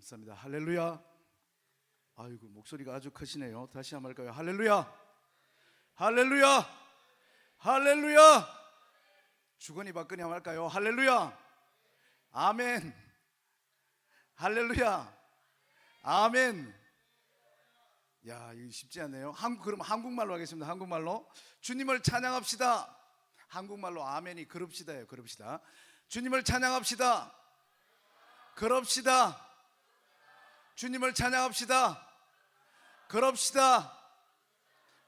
감사합니다. 할렐루야. 아이고, 목소리가 아주 크시네요. 다시 한번 할까요? 할렐루야. 할렐루야. 할렐루야. 주거니 받거니 한번 할까요? 할렐루야. 아멘. 할렐루야. 아멘. 야, 이거 쉽지 않네요. 그럼 한국말로 하겠습니다. 한국말로 주님을 찬양합시다. 한국말로 아멘이 그럽시다예요. 그럽시다. 주님을 찬양합시다. 그럽시다. 주님을 찬양합시다. 그럽시다.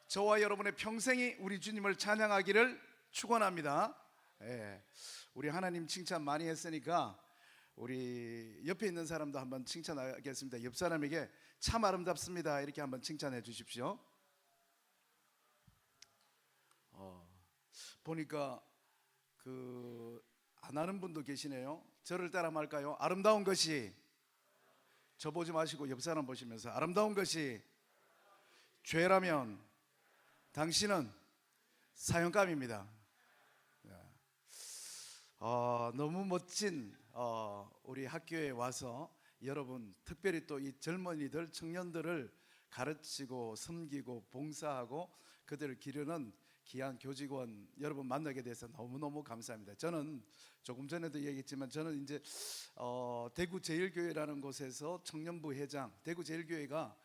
저와 여러분의 평생이 우리 주님을 찬양하기를 축원합니다. 예, 우리 하나님 칭찬 많이 했으니까 우리 옆에 있는 사람도 한번 칭찬하겠습니다. 옆 사람에게 참 아름답습니다 이렇게 한번 칭찬해 주십시오. 보니까 안 하는 분도 계시네요. 저를 따라 말까요? 아름다운 것이, 저 보지 마시고 옆 사람 보시면서 아름다운 것이 죄라면 당신은 사형감입니다. 너무 멋진 우리 학교에 와서 여러분, 특별히 또 이 젊은이들, 청년들을 가르치고 섬기고 봉사하고 그들을 기르는 귀한 교직원 여러분 만나게 돼서 너무너무 감사합니다. 저는 조금 전에도 얘기했지만 저는 이제 대구 제일교회라는 곳에서 청년부 회장, 대구 제일교회가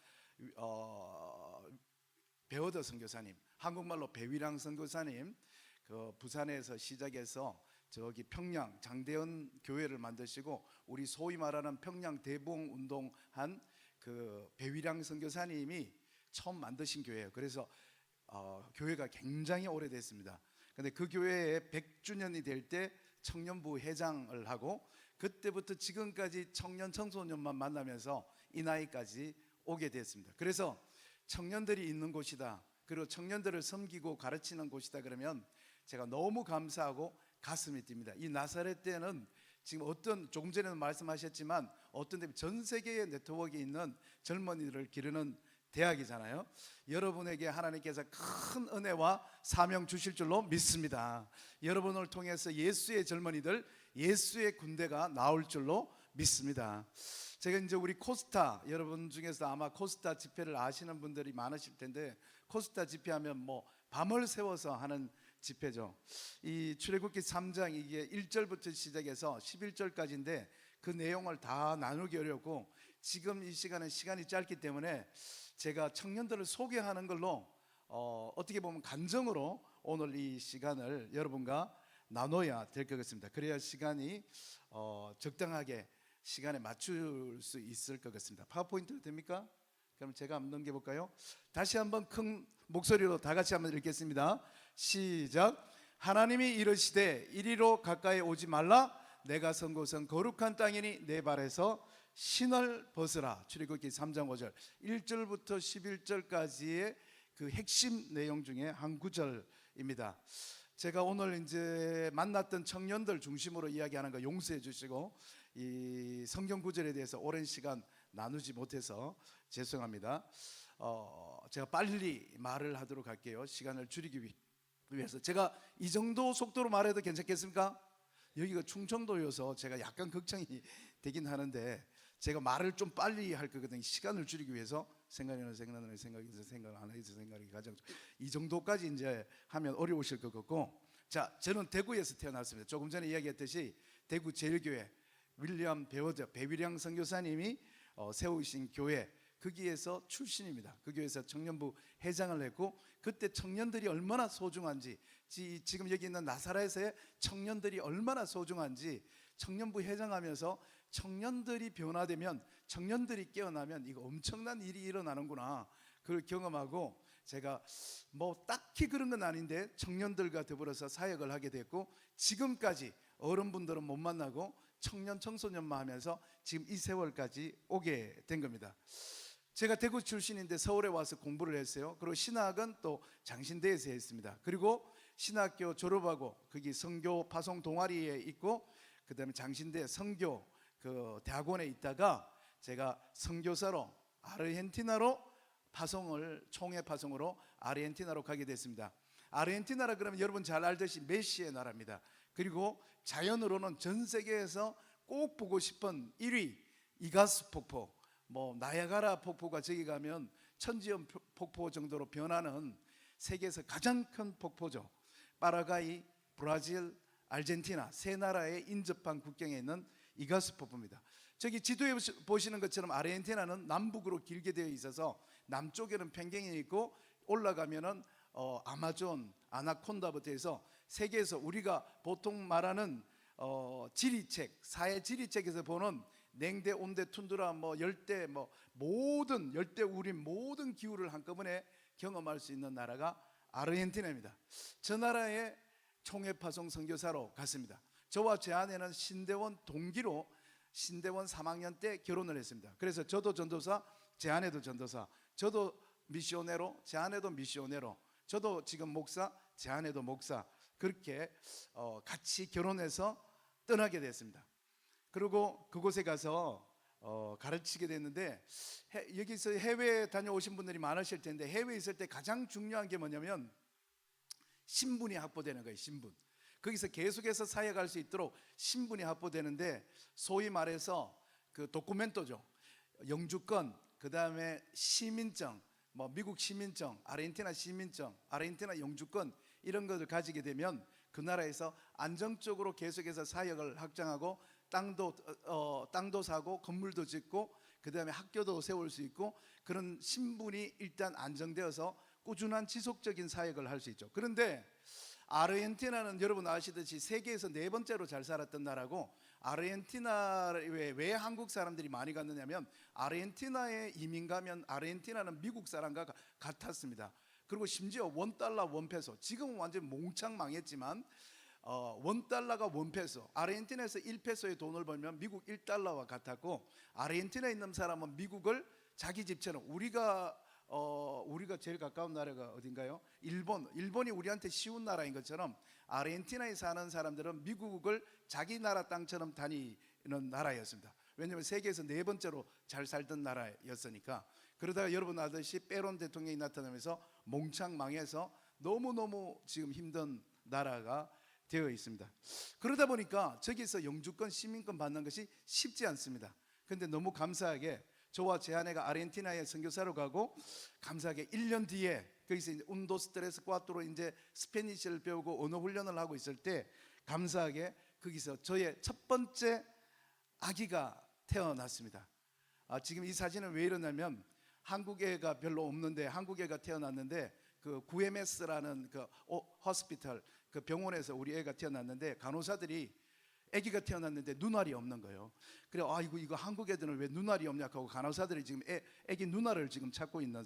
배워더 선교사님, 한국말로 배위량 선교사님, 그 부산에서 시작해서 저기 평양 장대현 교회를 만드시고 우리 소위 말하는 평양 대봉 운동한 그 배위량 선교사님이 처음 만드신 교회예요. 그래서 교회가 굉장히 오래됐습니다. 근데 그 교회에 100주년이 될 때 청년부 회장을 하고 그때부터 지금까지 청년 청소년만 만나면서 이 나이까지 오게 됐습니다. 그래서 청년들이 있는 곳이다, 그리고 청년들을 섬기고 가르치는 곳이다 그러면 제가 너무 감사하고 가슴이 뜁니다. 이 나사렛 때는 지금 조금 전에도 말씀하셨지만 어떤 데 전 세계의 네트워크에 있는 젊은이들을 기르는 대학이잖아요. 여러분에게 하나님께서 큰 은혜와 사명 주실 줄로 믿습니다. 여러분을 통해서 예수의 젊은이들, 예수의 군대가 나올 줄로 믿습니다. 제가 이제 우리 코스타, 여러분 중에서 아마 코스타 집회를 아시는 분들이 많으실 텐데, 코스타 집회하면 뭐 밤을 새워서 하는 집회죠. 이 출애굽기 3장 이게 1절부터 시작해서 11절까지인데 그 내용을 다 나누기 어렵고 지금 이 시간은 시간이 짧기 때문에 제가 청년들을 소개하는 걸로 어떻게 보면 간정으로 오늘 이 시간을 여러분과 나눠야 될 것 같습니다. 그래야 시간이 적당하게 시간에 맞출 수 있을 것 같습니다. 파워포인트 됩니까? 그럼 제가 한번 넘겨볼까요? 다시 한번 큰 목소리로 다 같이 한번 읽겠습니다. 시작. 하나님이 이르시되 이리로 가까이 오지 말라. 내가 선 곳은 거룩한 땅이니 내 발에서 신을 벗으라. 출애굽기 3장 5절 1절부터 11절까지의 그 핵심 내용 중에 한 구절입니다. 제가 오늘 이제 만났던 청년들 중심으로 이야기하는 거 용서해 주시고 이 성경 구절에 대해서 오랜 시간 나누지 못해서 죄송합니다. 제가 빨리 말을 하도록 할게요. 시간을 줄이기 위해서. 제가 이 정도 속도로 말해도 괜찮겠습니까? 여기가 충청도여서 제가 약간 걱정이 되긴 하는데 제가 말을 좀 빨리 할 거거든요. 시간을 줄이기 위해서 생각을 생각해서 생각 안 해서 생각이 가장 이 정도까지 이제 하면 어려우실 것 같고, 자, 저는 대구에서 태어났습니다. 조금 전에 이야기했듯이 대구 제일교회 윌리엄 배위량 선교사님이 세우신 교회, 거기에서 출신입니다. 그 교회에서 청년부 회장을 했고 그때 청년들이 얼마나 소중한지, 지금 여기 있는 나사렛의 청년들이 얼마나 소중한지 청년부 회장하면서 청년들이 변화되면, 청년들이 깨어나면 이거 엄청난 일이 일어나는구나, 그걸 경험하고 제가 뭐 딱히 그런 건 아닌데 청년들과 더불어서 사역을 하게 됐고 지금까지 어른분들은 못 만나고 청년 청소년만 하면서 지금 이 세월까지 오게 된 겁니다. 제가 대구 출신인데 서울에 와서 공부를 했어요. 그리고 신학은 또 장신대에서 했습니다. 그리고 신학교 졸업하고 거기 선교 파송 동아리에 있고 그 다음에 장신대 선교 그 대학원에 있다가 제가 선교사로 아르헨티나로 총회 파송으로 아르헨티나로 가게 됐습니다. 아르헨티나라 그러면 여러분 잘 알듯이 메시의 나라입니다. 그리고 자연으로는 전 세계에서 꼭 보고 싶은 1위 이가스 폭포, 뭐 나야가라 폭포가 저기 가면 천지연 폭포 정도로 변하는 세계에서 가장 큰 폭포죠. 파라과이, 브라질, 아르헨티나 세 나라의 인접한 국경에 있는 이가스 폭포입니다. 저기 지도에 보시는 것처럼 아르헨티나는 남북으로 길게 되어 있어서 남쪽에는 평경이 있고 올라가면은 아마존, 아나콘다부터 해서 세계에서 우리가 보통 말하는 지리책, 사회 지리책에서 보는 냉대, 온대, 툰드라, 뭐 열대, 뭐 모든 열대 우림 모든 기후를 한꺼번에 경험할 수 있는 나라가 아르헨티나입니다. 저 나라에 총회 파송 선교사로 갔습니다. 저와 제 아내는 신대원 동기로 신대원 3학년 때 결혼을 했습니다. 그래서 저도 전도사, 제 아내도 전도사, 저도 미시오네로, 제 아내도 미시오네로, 저도 지금 목사, 제 아내도 목사, 그렇게 같이 결혼해서 떠나게 됐습니다. 그리고 그곳에 가서 가르치게 됐는데, 여기서 해외에 다녀오신 분들이 많으실 텐데 해외에 있을 때 가장 중요한 게 뭐냐면 신분이 확보되는 거예요. 신분. 거기서 계속해서 사역할 수 있도록 신분이 확보되는데, 소위 말해서 그 도쿠멘토죠. 영주권, 그 다음에 시민증, 뭐 미국 시민증, 아르헨티나 시민증, 아르헨티나 영주권, 이런 것을 가지게 되면 그 나라에서 안정적으로 계속해서 사역을 확장하고 땅도 사고 건물도 짓고 그 다음에 학교도 세울 수 있고, 그런 신분이 일단 안정되어서 꾸준한 지속적인 사역을 할 수 있죠. 그런데 아르헨티나는 여러분 아시듯이 세계에서 네 번째로 잘 살았던 나라고, 아르헨티나에 왜 한국 사람들이 많이 갔느냐면 아르헨티나에 이민 가면 아르헨티나는 미국 사람과 같았습니다. 그리고 심지어 원달러 원페소, 지금은 완전 몽창 망했지만 원달러가 원페소, 아르헨티나에서 1페소의 돈을 벌면 미국 1달러와 같았고, 아르헨티나에 있는 사람은 미국을 자기 집처럼, 우리가 제일 가까운 나라가 어딘가요? 일본이 우리한테 쉬운 나라인 것처럼 아르헨티나에 사는 사람들은 미국을 자기 나라 땅처럼 다니는 나라였습니다. 왜냐하면 세계에서 네 번째로 잘 살던 나라였으니까. 그러다가 여러분 아듯이 빼론 대통령이 나타나면서 몽창 망해서 너무너무 지금 힘든 나라가 되어 있습니다. 그러다 보니까 저기서 영주권, 시민권 받는 것이 쉽지 않습니다. 그런데 너무 감사하게 저와 제 아내가 아르헨티나에 선교사로 가고, 감사하게 1년 뒤에 거기서 이제 운도스트레스 과토로 이제 스페니쉬를 배우고 언어 훈련을 하고 있을 때, 감사하게 거기서 저의 첫 번째 아기가 태어났습니다. 지금 이 사진은 왜 이러냐면 한국 애가 별로 없는데 한국 애가 태어났는데, 그 구에메스라는 그 호스피털, 그 병원에서 우리 애가 태어났는데 간호사들이 아기가 태어났는데 눈알이 없는 거예요. 그래, 이거 한국 애들은 왜 눈알이 없냐 하고 간호사들이 지금 아기 눈알을 지금 찾고 있는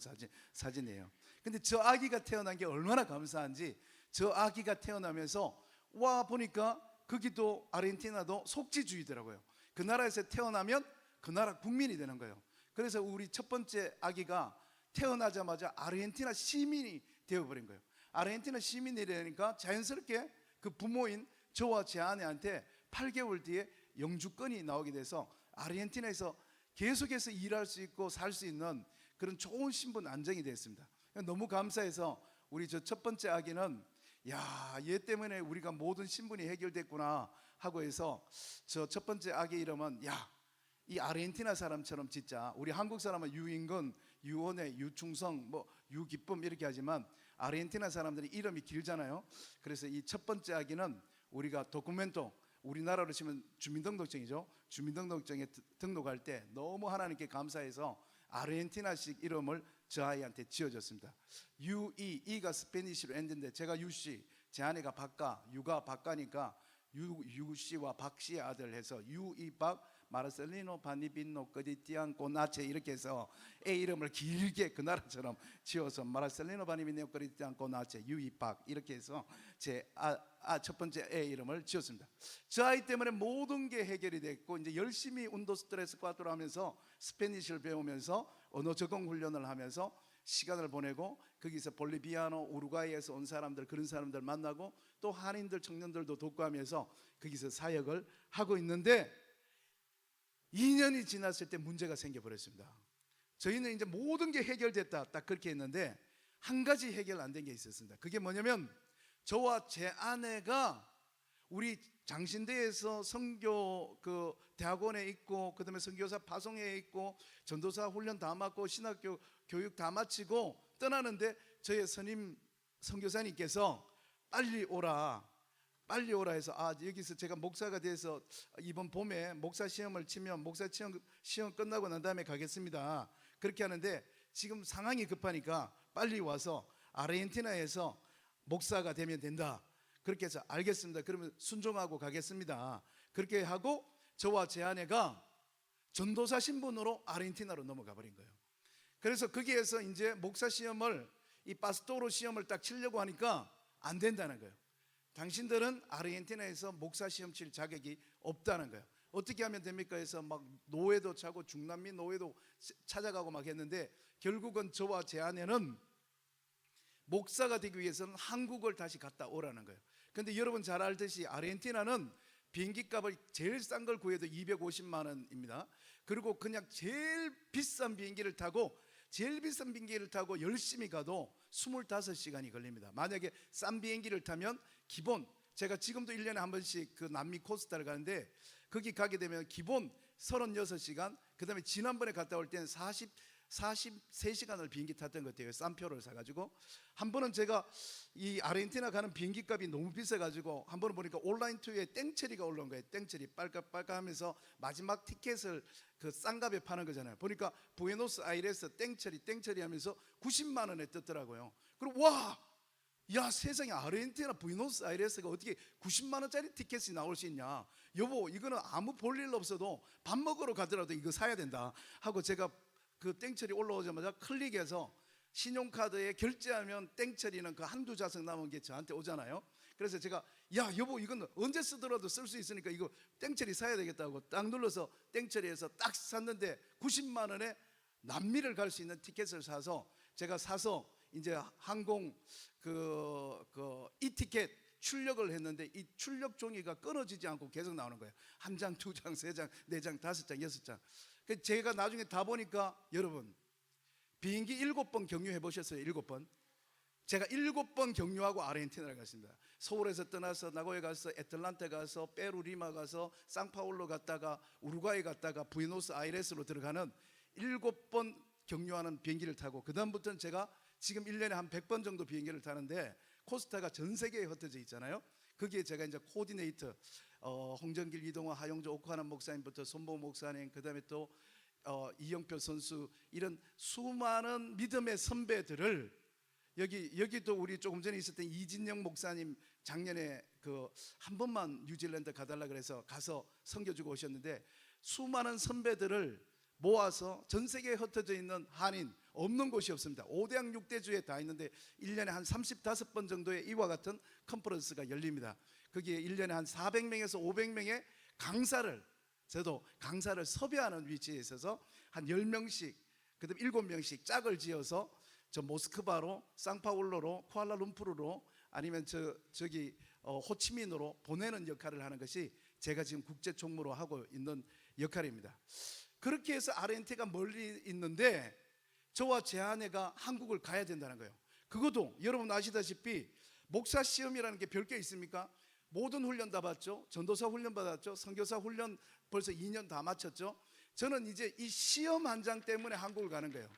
사진이에요. 근데 저 아기가 태어난 게 얼마나 감사한지, 저 아기가 태어나면서 와 보니까 거기도 아르헨티나도 속지주의더라고요. 그 나라에서 태어나면 그 나라 국민이 되는 거예요. 그래서 우리 첫 번째 아기가 태어나자마자 아르헨티나 시민이 되어버린 거예요. 아르헨티나 시민이 되니까 자연스럽게 그 부모인 저와 제 아내한테 8개월 뒤에 영주권이 나오게 돼서 아르헨티나에서 계속해서 일할 수 있고 살 수 있는 그런 좋은 신분 안정이 됐습니다. 너무 감사해서 우리 저 첫 번째 아기는 얘 때문에 우리가 모든 신분이 해결됐구나 하고 해서, 저 첫 번째 아기 이름은 이 아르헨티나 사람처럼 짓자. 우리 한국 사람은 유인근, 유원회, 유충성, 뭐 유기쁨 이렇게 하지만 아르헨티나 사람들이 이름이 길잖아요. 그래서 이 첫 번째 아기는 우리가 도쿠멘토, 우리나라로 치면 주민등록증이죠. 주민등록증에 등록할 때 너무 하나님께 감사해서 아르헨티나식 이름을 저 아이한테 지어줬습니다. E가 스페니쉬로 엔드인데 제가 유씨, 제 아내가 박가, 유가 박가니까 유씨와 박씨의 아들 해서 유이박 마르셀리노 바니빈노 거디티안 꼬나체 이렇게 해서 애 이름을 길게 그 나라처럼 지어서 마르셀리노 바니빈노 거디티안 꼬나체 유이박 이렇게 해서 제 첫 번째 애 이름을 지었습니다. 저 아이 때문에 모든 게 해결이 됐고, 이제 열심히 운도 스트레스 과도를 하면서 스페니쉬를 배우면서 언어 적응 훈련을 하면서 시간을 보내고, 거기서 볼리비아노, 우루과이에서 온 사람들, 그런 사람들 만나고 또 한인들, 청년들도 돕고 하면서 거기서 사역을 하고 있는데, 2년이 지났을 때 문제가 생겨버렸습니다. 저희는 이제 모든 게 해결됐다 딱 그렇게 했는데 한 가지 해결 안 된 게 있었습니다. 그게 뭐냐면, 저와 제 아내가 우리 장신대에서 선교 그 대학원에 있고 그다음에 선교사 파송회에 있고 전도사 훈련 다 맡고 신학교 교육 다 마치고 떠나는데 저의 선임 선교사님께서 빨리 오라 해서 여기서 제가 목사가 돼서 이번 봄에 목사 시험을 치면 목사 시험 끝나고 난 다음에 가겠습니다. 그렇게 하는데 지금 상황이 급하니까 빨리 와서 아르헨티나에서 목사가 되면 된다. 그렇게 해서 알겠습니다. 그러면 순종하고 가겠습니다. 그렇게 하고 저와 제 아내가 전도사 신분으로 아르헨티나로 넘어가 버린 거예요. 그래서 거기에서 이제 목사 시험을 이 파스토로 시험을 딱 치려고 하니까 안 된다는 거예요. 당신들은 아르헨티나에서 목사 시험 칠 자격이 없다는 거예요. 어떻게 하면 됩니까 해서 막 노회도 차고 중남미 노회도 찾아가고 막 했는데 결국은 저와 제 아내는 목사가 되기 위해서는 한국을 다시 갔다 오라는 거예요. 근데 여러분 잘 알듯이 아르헨티나는 비행기 값을 제일 싼 걸 구해도 250만 원입니다. 그리고 그냥 제일 비싼 비행기를 타고 열심히 가도 25시간이 걸립니다. 만약에 싼 비행기를 타면 기본, 제가 지금도 1년에 한 번씩 그 남미 코스타를 가는데 거기 가게 되면 기본 36시간, 그 다음에 지난번에 갔다 올 때는 43시간을 비행기 탔던 것 같아요. 싼 표를 사가지고. 한 번은 제가 이 아르헨티나 가는 비행기 값이 너무 비싸가지고 한 번은 보니까 온라인 투어에 땡처리가 올라온 거예요. 땡처리 빨까 하면서 마지막 티켓을 그 싼 값에 파는 거잖아요. 보니까 부에노스아이레스 땡처리 하면서 90만 원에 떴더라고요. 그리고 야 세상에 아르헨티나 부에노스아이레스가 어떻게 90만 원짜리 티켓이 나올 수 있냐. 여보 이거는 아무 볼 일 없어도 밥 먹으러 가더라도 이거 사야 된다 하고 제가 그 땡처리 올라오자마자 클릭해서 신용카드에 결제하면 땡처리는 그 한두 자석 남은 게 저한테 오잖아요. 그래서 제가 야 여보 이건 언제 쓰더라도 쓸 수 있으니까 이거 땡처리 사야 되겠다고 딱 눌러서 땡처리에서 딱 샀는데 90만 원에 남미를 갈 수 있는 티켓을 사서 제가 사서 이제 항공 이 티켓 출력을 했는데 이 출력 종이가 끊어지지 않고 계속 나오는 거예요. 한 장, 두 장, 세 장, 네 장, 다섯 장, 여섯 장. 제가 나중에 다 보니까 여러분 비행기 7번 경유해 보셨어요? 7번. 제가 7번 경유하고 아르헨티나를 갔습니다. 서울에서 떠나서 나고야 가서 애틀란타 가서 페루 리마 가서 상파울로 갔다가 우루과이 갔다가 부에노스아이레스로 들어가는 7번 경유하는 비행기를 타고 그 다음부터는 제가 지금 1년에 한 100번 정도 비행기를 타는데 코스타가 전 세계에 흩어져 있잖아요. 거기에 제가 이제 코디네이터 홍정길, 이동화, 하용조, 오카는 목사님부터 손보 목사님, 그 다음에 또 이영표 선수 이런 수많은 믿음의 선배들을 여기도 우리 조금 전에 있었던 이진영 목사님 작년에 그 한 번만 뉴질랜드 가달라 그래서 가서 섬겨주고 오셨는데 수많은 선배들을 모아서 전 세계에 흩어져 있는 한인 없는 곳이 없습니다. 5대학 6대주에 다 있는데 1년에 한 35번 정도의 이와 같은 컨퍼런스가 열립니다. 거기에 1년에 한 400명에서 500명의 저도 강사를 섭외하는 위치에 있어서 한 10명씩 그다음 7명씩 짝을 지어서 저 모스크바로 상파울로로 쿠알라룸푸르로 아니면 저기 호치민으로 보내는 역할을 하는 것이 제가 지금 국제 총무로 하고 있는 역할입니다. 그렇게 해서 아르헨티나가 멀리 있는데 저와 제 아내가 한국을 가야 된다는 거예요. 그것도 여러분 아시다시피 목사 시험이라는 게 별게 있습니까? 모든 훈련 다 받죠. 전도사 훈련 받았죠. 선교사 훈련 벌써 2년 다 마쳤죠. 저는 이제 이 시험 한 장 때문에 한국을 가는 거예요.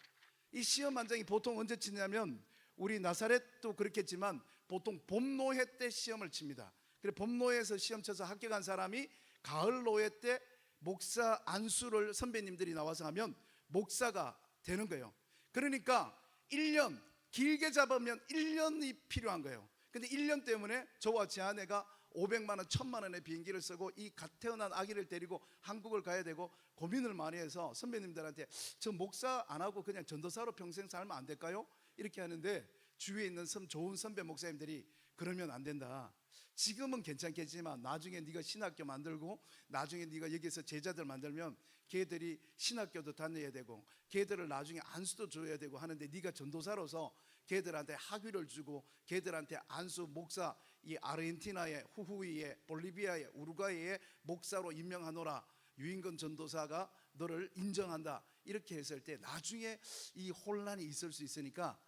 이 시험 한 장이 보통 언제 치냐면 우리 나사렛도 그렇겠지만 보통 봄 노회 때 시험을 칩니다. 그래 봄 노회에서 시험 쳐서 합격한 사람이 가을 노회 때 목사 안수를 선배님들이 나와서 하면 목사가 되는 거예요. 그러니까 1년 길게 잡으면 1년이 필요한 거예요. 근데 1년 때문에 저와 제 아내가 500만 원, 1000만 원의 비행기를 쓰고 이 갓 태어난 아기를 데리고 한국을 가야 되고 고민을 많이 해서 선배님들한테 저 목사 안 하고 그냥 전도사로 평생 살면 안 될까요? 이렇게 하는데 주위에 있는 좋은 선배 목사님들이 그러면 안 된다. 지금은 괜찮겠지만 나중에 네가 신학교 만들고 나중에 네가 여기서 제자들 만들면 걔들이 신학교도 다녀야 되고 걔들을 나중에 안수도 줘야 되고 하는데 네가 전도사로서 걔들한테 학위를 주고 걔들한테 안수 목사 이 아르헨티나의 후후이의 볼리비아의 우루과이의 목사로 임명하노라. 유인건 전도사가 너를 인정한다. 이렇게 했을 때 나중에 이 혼란이 있을 수 있으니까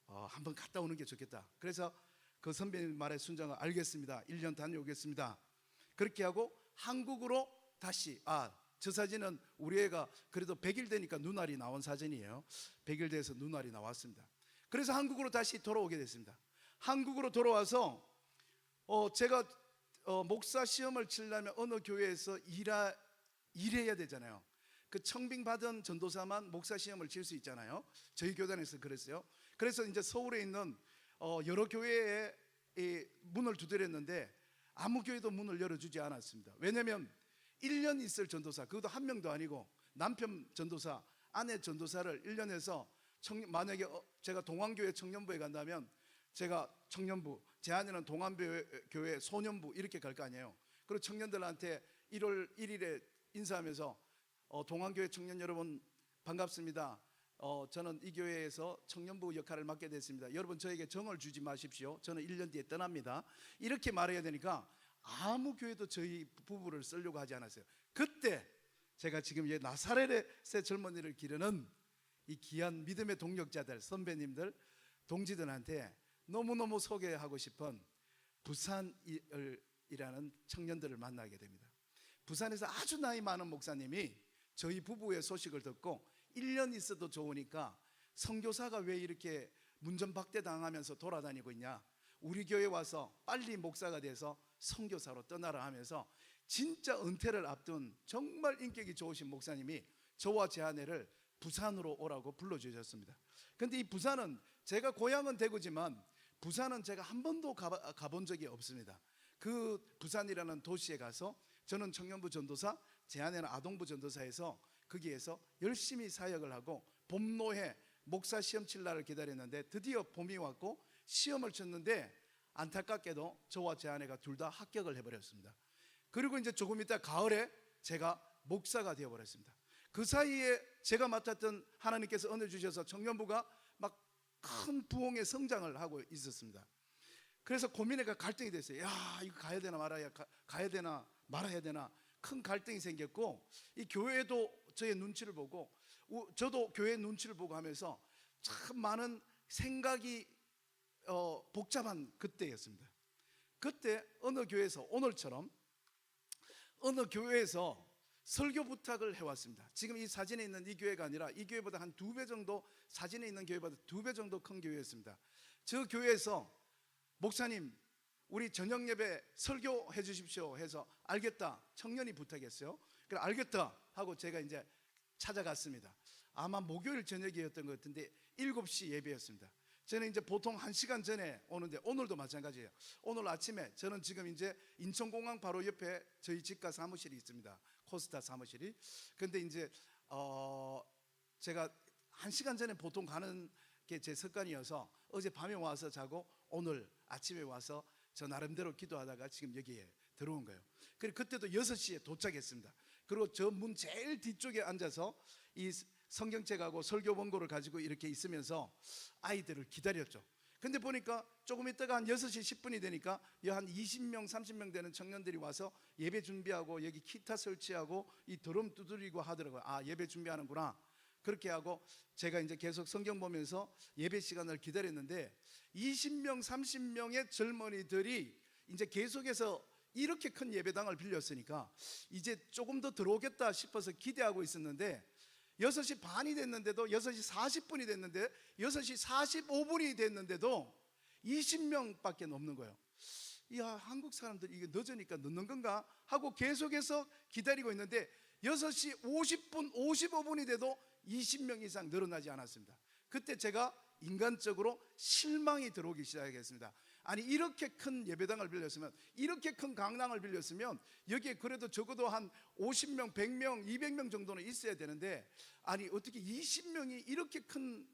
한번 갔다 오는 게 좋겠다. 그래서 그 선배님 말에 순종을 알겠습니다. 1년 다녀오겠습니다. 그렇게 하고 한국으로 다시 저 사진은 우리 애가 그래도 100일 되니까 눈알이 나온 사진이에요. 100일 돼서 눈알이 나왔습니다. 그래서 한국으로 다시 돌아오게 됐습니다. 한국으로 돌아와서 제가 목사 시험을 치려면 어느 교회에서 일해야 되잖아요. 그 청빙 받은 전도사만 목사 시험을 칠 수 있잖아요. 저희 교단에서 그랬어요. 그래서 이제 서울에 있는 여러 교회에 문을 두드렸는데 아무 교회도 문을 열어주지 않았습니다. 왜냐하면 1년 있을 전도사, 그것도 한 명도 아니고 남편 전도사, 아내 전도사를 1년에서 만약에 제가 동안교회 청년부에 간다면 제가 청년부, 제 아내는 동안교회 소년부 이렇게 갈 거 아니에요. 그리고 청년들한테 1월 1일에 인사하면서 동안교회 청년 여러분 반갑습니다. 저는 이 교회에서 청년부 역할을 맡게 됐습니다. 여러분 저에게 정을 주지 마십시오. 저는 1년 뒤에 떠납니다. 이렇게 말해야 되니까 아무 교회도 저희 부부를 쓰려고 하지 않았어요. 그때 제가 지금 나사렛의 새 젊은이를 기르는 이 귀한 믿음의 동력자들, 선배님들, 동지들한테 너무너무 소개하고 싶은 부산이라는 청년들을 만나게 됩니다. 부산에서 아주 나이 많은 목사님이 저희 부부의 소식을 듣고 1년 있어도 좋으니까 선교사가 왜 이렇게 문전박대 당하면서 돌아다니고 있냐, 우리 교회 와서 빨리 목사가 돼서 선교사로 떠나라 하면서 진짜 은퇴를 앞둔 정말 인격이 좋으신 목사님이 저와 제 아내를 부산으로 오라고 불러주셨습니다. 근데 이 부산은 제가 고향은 대구지만 부산은 제가 한 번도 가본 적이 없습니다. 그 부산이라는 도시에 가서 저는 청년부 전도사, 제 아내는 아동부 전도사에서 거기에서 열심히 사역을 하고 봄노회 목사 시험 칠 날을 기다렸는데 드디어 봄이 왔고 시험을 쳤는데 안타깝게도 저와 제 아내가 둘 다 합격을 해버렸습니다. 그리고 이제 조금 있다 가을에 제가 목사가 되어버렸습니다. 그 사이에 제가 맡았던 하나님께서 은혜 주셔서 청년부가 막 큰 부흥의 성장을 하고 있었습니다. 그래서 고민해가 갈등이 됐어요. 야, 이거 가야 되나 가야 되나 말아야 되나 큰 갈등이 생겼고, 이 교회도 저의 눈치를 보고 저도 교회 눈치를 보고 하면서 참 많은 생각이 복잡한 그때였습니다. 그때 어느 교회에서 오늘처럼 어느 교회에서 설교 부탁을 해왔습니다. 지금 이 사진에 있는 이 교회가 아니라 이 교회보다 한 2배 정도, 사진에 있는 교회보다 2배 정도 큰 교회였습니다. 저 교회에서 목사님 우리 저녁 예배 설교해 주십시오 해서 알겠다, 청년이 부탁했어요. 그래 알겠다 하고 제가 이제 찾아갔습니다. 아마 목요일 저녁이었던 것 같은데 7시 예배였습니다. 저는 이제 보통 1시간 전에 오는데 오늘도 마찬가지예요. 오늘 아침에 저는 지금 이제 인천공항 바로 옆에 저희 집과 사무실이 있습니다. 코스타 사무실이. 근데 이제 제가 1시간 전에 보통 가는 게 제 습관이어서 어제 밤에 와서 자고 오늘 아침에 와서 저 나름대로 기도하다가 지금 여기에 들어온 거예요. 그리고 그때도 6시에 도착했습니다. 그리고 저 문 제일 뒤쪽에 앉아서 이 성경책하고 설교 원고를 가지고 이렇게 있으면서 아이들을 기다렸죠. 근데 보니까 조금 있다가 한 6시 10분이 되니까 한 20명 30명 되는 청년들이 와서 예배 준비하고 여기 기타 설치하고 이 드럼 두드리고 하더라고요. 아, 예배 준비하는구나. 그렇게 하고 제가 이제 계속 성경 보면서 예배 시간을 기다렸는데 20명 30명의 젊은이들이 이제 계속해서 이렇게 큰 예배당을 빌렸으니까 이제 조금 더 들어오겠다 싶어서 기대하고 있었는데 6시 반이 됐는데도 6시 40분이 됐는데 6시 45분이 됐는데도 20명밖에 없는 거예요. 이야, 한국 사람들 이게 늦으니까 늦는 건가 하고 계속해서 기다리고 있는데 6시 50분 55분이 돼도 20명 이상 늘어나지 않았습니다. 그때 제가 인간적으로 실망이 들어오기 시작했습니다. 아니 이렇게 큰 예배당을 빌렸으면, 이렇게 큰 강당을 빌렸으면 여기에 그래도 적어도 한 50명, 100명, 200명 정도는 있어야 되는데 아니 어떻게 20명이 이렇게 큰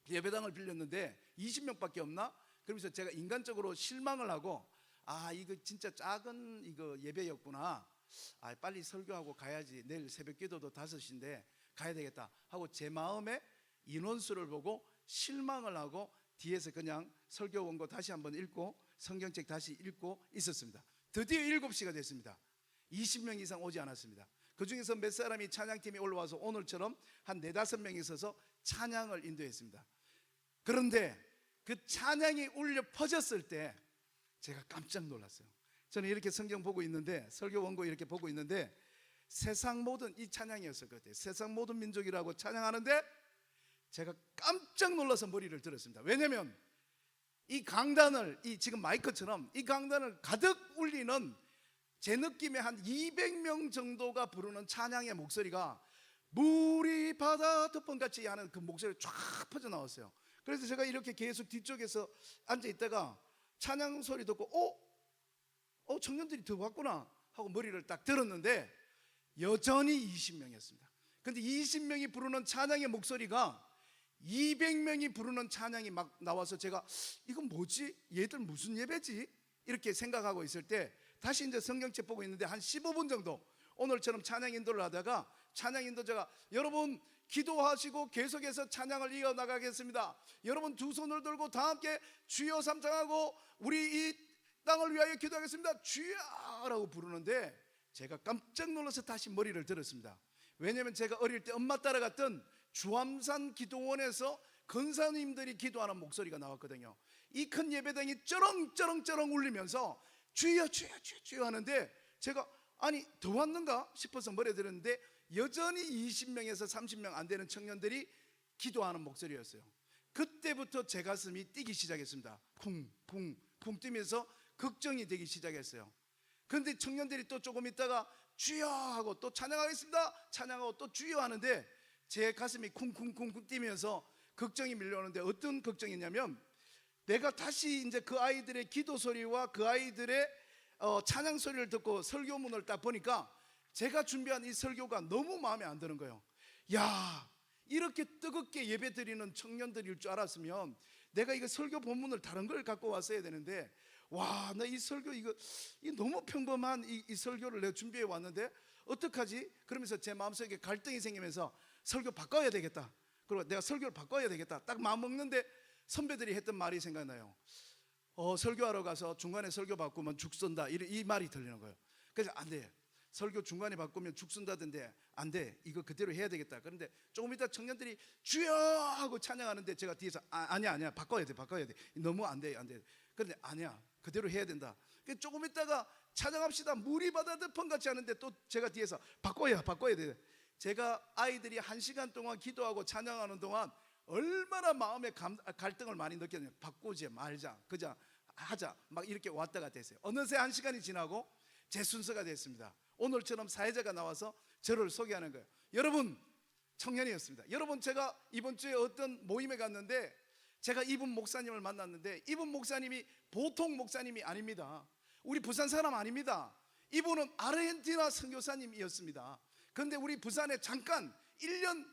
예배당을 빌렸는데 20명밖에 없나? 그러면서 제가 인간적으로 실망을 하고 아 이거 진짜 작은 이거 예배였구나. 아 빨리 설교하고 가야지. 내일 새벽 기도도 5시인데 가야 되겠다 하고 제 마음에 인원수를 보고 실망을 하고 뒤에서 그냥 설교 원고 다시 한번 읽고 성경책 다시 읽고 있었습니다. 드디어 7시가 됐습니다. 20명 이상 오지 않았습니다. 그 중에서 몇 사람이 찬양팀이 올라와서 오늘처럼 한 4-5명이 있어서 찬양을 인도했습니다. 그런데 그 찬양이 울려 퍼졌을 때 제가 깜짝 놀랐어요. 저는 이렇게 성경 보고 있는데 설교 원고 이렇게 보고 있는데 세상 모든 이 찬양이었을 것 같아요. 세상 모든 민족이라고 찬양하는데 제가 깜짝 놀라서 머리를 들었습니다. 왜냐하면 이 강단을, 이 지금 마이크처럼 이 강단을 가득 울리는, 제 느낌에 한 200명 정도가 부르는 찬양의 목소리가 물이 바다 덮은같이 하는 그 목소리가 쫙 퍼져나왔어요. 그래서 제가 이렇게 계속 뒤쪽에서 앉아있다가 찬양 소리 듣고 청년들이 더 왔구나 하고 머리를 딱 들었는데 여전히 20명이었습니다. 근데 20명이 부르는 찬양의 목소리가 200명이 부르는 찬양이 막 나와서 제가 이건 뭐지? 얘들 무슨 예배지? 이렇게 생각하고 있을 때 다시 이제 성경책 보고 있는데 한 15분 정도 오늘처럼 찬양 인도를 하다가 찬양 인도자가 여러분 기도하시고 계속해서 찬양을 이어나가겠습니다. 여러분 두 손을 들고 다 함께 주여 삼창하고 우리 이 땅을 위하여 기도하겠습니다. 주여라고 부르는데 제가 깜짝 놀라서 다시 머리를 들었습니다. 왜냐하면 제가 어릴 때 엄마 따라갔던 주암산 기도원에서 권사님들이 기도하는 목소리가 나왔거든요. 이 큰 예배당이 쩌렁쩌렁쩌렁 울리면서 주여 주여 주여 주여 하는데 제가 아니 더 왔는가 싶어서 머리에 들었는데 여전히 20명에서 30명 안 되는 청년들이 기도하는 목소리였어요. 그때부터 제 가슴이 뛰기 시작했습니다. 쿵쿵쿵 뛰면서 걱정이 되기 시작했어요. 그런데 청년들이 또 조금 있다가 주여 하고 또 찬양하겠습니다 찬양하고 또 주여 하는데 제 가슴이 쿵쿵쿵쿵 뛰면서 걱정이 밀려오는데 어떤 걱정이냐면 내가 다시 이제 그 아이들의 기도 소리와 그 아이들의 찬양 소리를 듣고 설교문을 딱 보니까 제가 준비한 이 설교가 너무 마음에 안 드는 거예요. 야, 이렇게 뜨겁게 예배 드리는 청년들일 줄 알았으면 내가 이거 설교 본문을 다른 걸 갖고 왔어야 되는데 와, 나 이 설교 이거 너무 평범한 이 설교를 내가 준비해 왔는데 어떡하지? 그러면서 제 마음속에 갈등이 생기면서 설교 바꿔야 되겠다. 그리고 내가 설교를 바꿔야 되겠다. 딱 마음 먹는데 선배들이 했던 말이 생각나요. 설교하러 가서 중간에 설교 바꾸면 죽 쏜다. 이 말이 들리는 거예요. 그래서 안 돼. 설교 중간에 바꾸면 죽 쏜다던데 안 돼. 이거 그대로 해야 되겠다. 그런데 조금 이따 청년들이 주여 하고 찬양하는데 제가 뒤에서 아니야 바꿔야 돼. 너무 안 돼. 그런데 아니야. 그대로 해야 된다. 조금 있다가 찬양합시다. 물이 바다 덮은 같이 하는데 또 제가 뒤에서 바꿔야 돼. 제가 아이들이 1시간 동안 기도하고 찬양하는 동안 얼마나 마음의 갈등을 많이 느꼈냐면 바꾸지 말자 그자 하자 막 이렇게 왔다가 됐어요. 어느새 1시간이 지나고 제 순서가 됐습니다. 오늘처럼 사회자가 나와서 저를 소개하는 거예요. 여러분 청년이었습니다. 여러분 제가 이번 주에 어떤 모임에 갔는데 제가 이분 목사님을 만났는데 이분 목사님이 보통 목사님이 아닙니다. 우리 부산 사람 아닙니다. 이분은 아르헨티나 선교사님이었습니다. 그런데 우리 부산에 잠깐 1년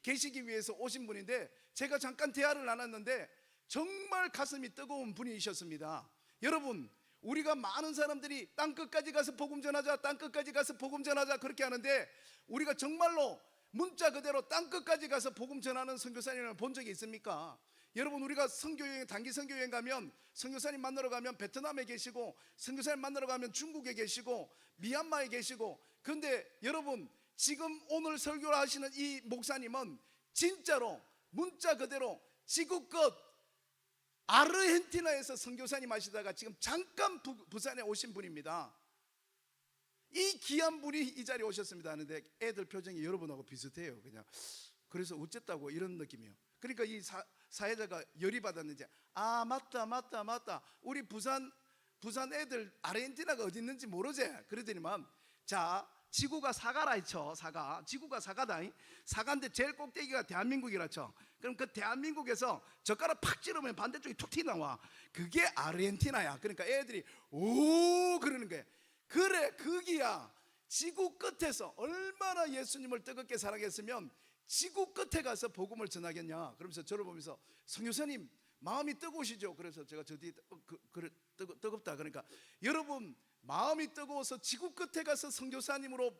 계시기 위해서 오신 분인데 제가 잠깐 대화를 나눴는데 정말 가슴이 뜨거운 분이셨습니다. 여러분 우리가 많은 사람들이 땅끝까지 가서 복음 전하자 땅끝까지 가서 복음 전하자 그렇게 하는데 우리가 정말로 문자 그대로 땅끝까지 가서 복음 전하는 선교사님을 본 적이 있습니까? 여러분 우리가 선교여행 단기 선교여행 가면 선교사님 만나러 가면 베트남에 계시고 선교사님 만나러 가면 중국에 계시고 미얀마에 계시고 그런데 여러분 지금 오늘 설교를 하시는 이 목사님은 진짜로 문자 그대로 지구 끝 아르헨티나에서 선교사님 하시다가 지금 잠깐 부산에 오신 분입니다. 이 귀한 분이 이 자리에 오셨습니다 하는데 애들 표정이 여러분하고 비슷해요. 그냥 그래서 어쨌다고 이런 느낌이에요. 그러니까 이 사회자가 열이 받았는지 맞다 우리 부산 애들 아르헨티나가 어디 있는지 모르지. 그러더니만 자 지구가 사가라 쳐. 지구가 사가다. 사가인데 제일 꼭대기가 대한민국이라 쳐. 그럼 그 대한민국에서 젓가락 팍 찌르면 반대쪽이 툭 튀나와. 그게 아르헨티나야. 그러니까 애들이 오 그러는 거야. 그래 거기야. 지구 끝에서 얼마나 예수님을 뜨겁게 사랑했으면 지구 끝에 가서 복음을 전하겠냐. 그러면서 저를 보면서 성교사님 마음이 뜨거우시죠. 그래서 제가 저 뒤에 뜨겁다. 그러니까 여러분 마음이 뜨거워서 지구 끝에 가서 선교사님으로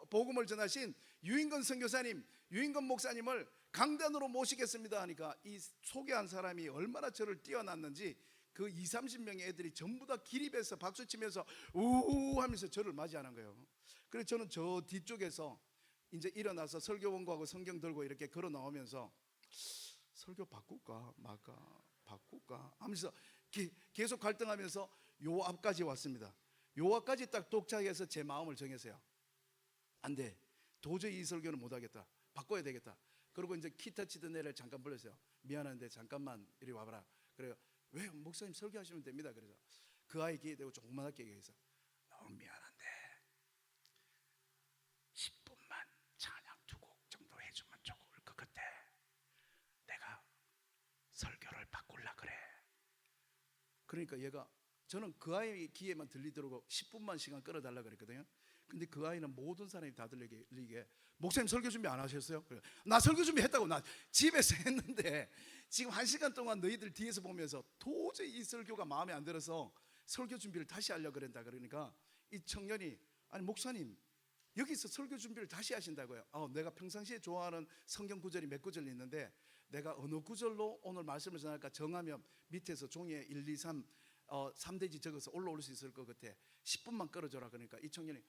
복음을 전하신 유인건 선교사님, 유인건 목사님을 강단으로 모시겠습니다 하니까 이 소개한 사람이 얼마나 저를 뛰어났는지 그 20-30명의 애들이 전부 다 기립해서 박수치면서 우우 하면서 저를 맞이하는 거예요. 그래서 저는 저 뒤쪽에서 이제 일어나서 설교원고하고 성경 들고 이렇게 걸어 나오면서 설교 바꿀까 말까 하면서 계속 갈등하면서 요 앞까지 왔습니다. 요 앞까지 딱 도착해서 제 마음을 정했어요. 안 돼. 도저히 이 설교는 못 하겠다. 바꿔야 되겠다. 그리고 이제 기타 치던 애를 잠깐 불렀어요. 미안한데 잠깐만 이리 와봐라. 그래요. 왜 목사님 설교하시면 됩니다. 그래서 그 아이 귀에 대고 조그맣게 얘기해서 너무 미안한데 10분만 찬양 2곡 정도 해주면 좋을 것 같아. 내가 설교를 바꾸려 그래. 그러니까 얘가, 저는 그 아이 귀에만 들리도록 10분만 시간 끌어달라 그랬거든요. 근데 그 아이는 모든 사람이 다 들리게 목사님 설교 준비 안 하셨어요? 그래. 나 설교 준비 했다고. 나 집에서 했는데 지금 1시간 동안 너희들 뒤에서 보면서 도저히 이 설교가 마음에 안 들어서 설교 준비를 다시 하려고 그런다. 그러니까 이 청년이, 아니 목사님 여기서 설교 준비를 다시 하신다고요? 내가 평상시에 좋아하는 성경 구절이 몇 구절 있는데 내가 어느 구절로 오늘 말씀을 전할까 정하면 밑에서 종이에 1, 2, 3 3대지 적어서 올라올 수 있을 것 같아. 10분만 끌어줘라. 그러니까 이 청년이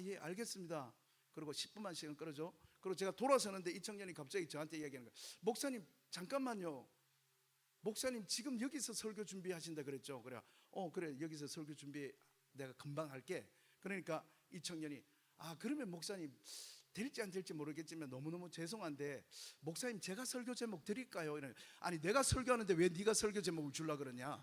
예 알겠습니다. 그리고 10분만 시간 끌어줘. 그리고 제가 돌아서는데 이 청년이 갑자기 저한테 이야기하는 거예요. 목사님 잠깐만요. 목사님 지금 여기서 설교 준비하신다 그랬죠? 그래. 그래 여기서 설교 준비 내가 금방 할게. 그러니까 이 청년이 그러면 목사님 될지 안 될지 모르겠지만 너무너무 죄송한데 목사님 제가 설교 제목 드릴까요? 아니 내가 설교하는데 왜 네가 설교 제목을 주려고 그러냐?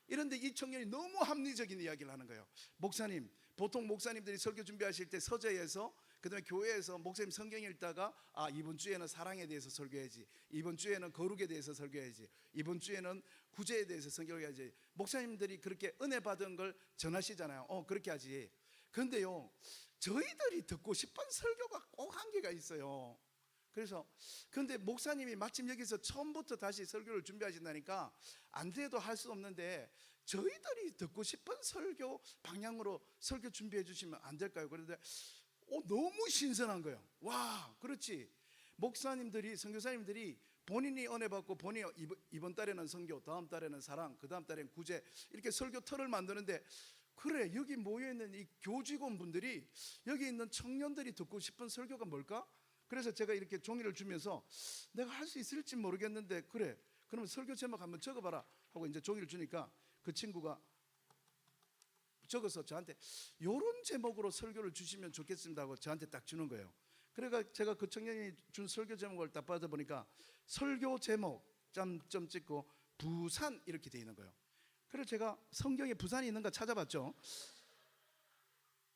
이런데 이 청년이 너무 합리적인 이야기를 하는 거예요. 목사님, 보통 목사님들이 설교 준비하실 때 서재에서, 그다음에 교회에서 목사님 성경 읽다가 이번 주에는 사랑에 대해서 설교해야지, 이번 주에는 거룩에 대해서 설교해야지, 이번 주에는 구제에 대해서 설교해야지, 목사님들이 그렇게 은혜 받은 걸 전하시잖아요. 그렇게 하지. 그런데요 저희들이 듣고 싶은 설교가 꼭 한계가 있어요. 그래서 근데 목사님이 마침 여기서 처음부터 다시 설교를 준비하신다니까 안 돼도 할 수 없는데 저희들이 듣고 싶은 설교 방향으로 설교 준비해 주시면 안 될까요? 그런데 너무 신선한 거예요. 와, 그렇지. 목사님들이, 선교사님들이 본인이 은혜 받고 본인이 이번 달에는 선교, 다음 달에는 사랑, 그 다음 달에는 구제, 이렇게 설교 틀을 만드는데, 그래 여기 모여있는 이 교직원분들이, 여기 있는 청년들이 듣고 싶은 설교가 뭘까? 그래서 제가 이렇게 종이를 주면서 내가 할 수 있을지 모르겠는데 그래 그러면 설교 제목 한번 적어봐라 하고 이제 종이를 주니까 그 친구가 적어서 저한테 요런 제목으로 설교를 주시면 좋겠습니다 하고 저한테 딱 주는 거예요. 그러니까 제가 그 청년이 준 설교 제목을 딱 받아보니까 설교 제목 점점 찍고 부산 이렇게 돼 있는 거예요. 그래서 제가 성경에 부산이 있는가 찾아봤죠.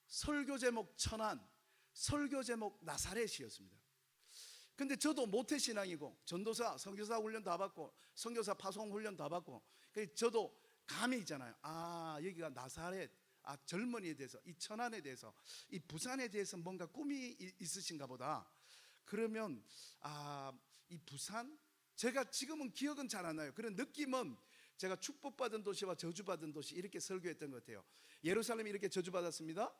설교 제목 천안, 설교 제목 나사렛이었습니다. 근데 저도 모태신앙이고 전도사, 선교사 훈련 다 받고 선교사 파송 훈련 다 받고, 저도 감이 있잖아요. 여기가 나사렛, 젊은이에 대해서, 이 천안에 대해서, 이 부산에 대해서 뭔가 꿈이 있으신가 보다. 그러면 이 부산, 제가 지금은 기억은 잘 안 나요. 그런 느낌은 제가 축복받은 도시와 저주받은 도시 이렇게 설교했던 것 같아요. 예루살렘이 이렇게 저주받았습니다.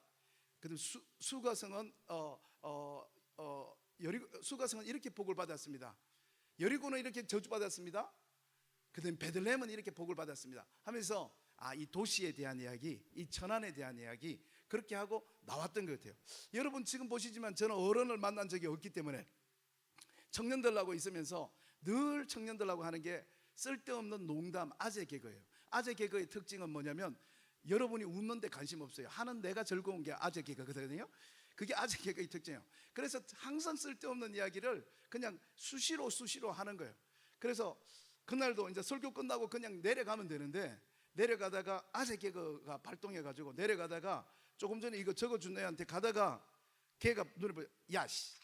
그다음 수가성은 수가성은 이렇게 복을 받았습니다. 여리고는 이렇게 저주받았습니다. 그다음 베들레헴은 이렇게 복을 받았습니다 하면서 이 도시에 대한 이야기, 이 천안에 대한 이야기 그렇게 하고 나왔던 것 같아요. 여러분 지금 보시지만 저는 어른을 만난 적이 없기 때문에 청년들하고 있으면서 늘 청년들하고 하는 게 쓸데없는 농담, 아재 개그예요. 아재 개그의 특징은 뭐냐면 여러분이 웃는데 관심 없어요. 하는 내가 즐거운 게 아재 개그거든요. 그게 아재 개그의 특징이에요. 그래서 항상 쓸데없는 이야기를 그냥 수시로 하는 거예요. 그래서 그날도 이제 설교 끝나고 그냥 내려가면 되는데, 내려가다가 아재 개그가 발동해가지고 내려가다가 조금 전에 이거 적어준 애한테 가다가 걔가 눈을 보여, 야씨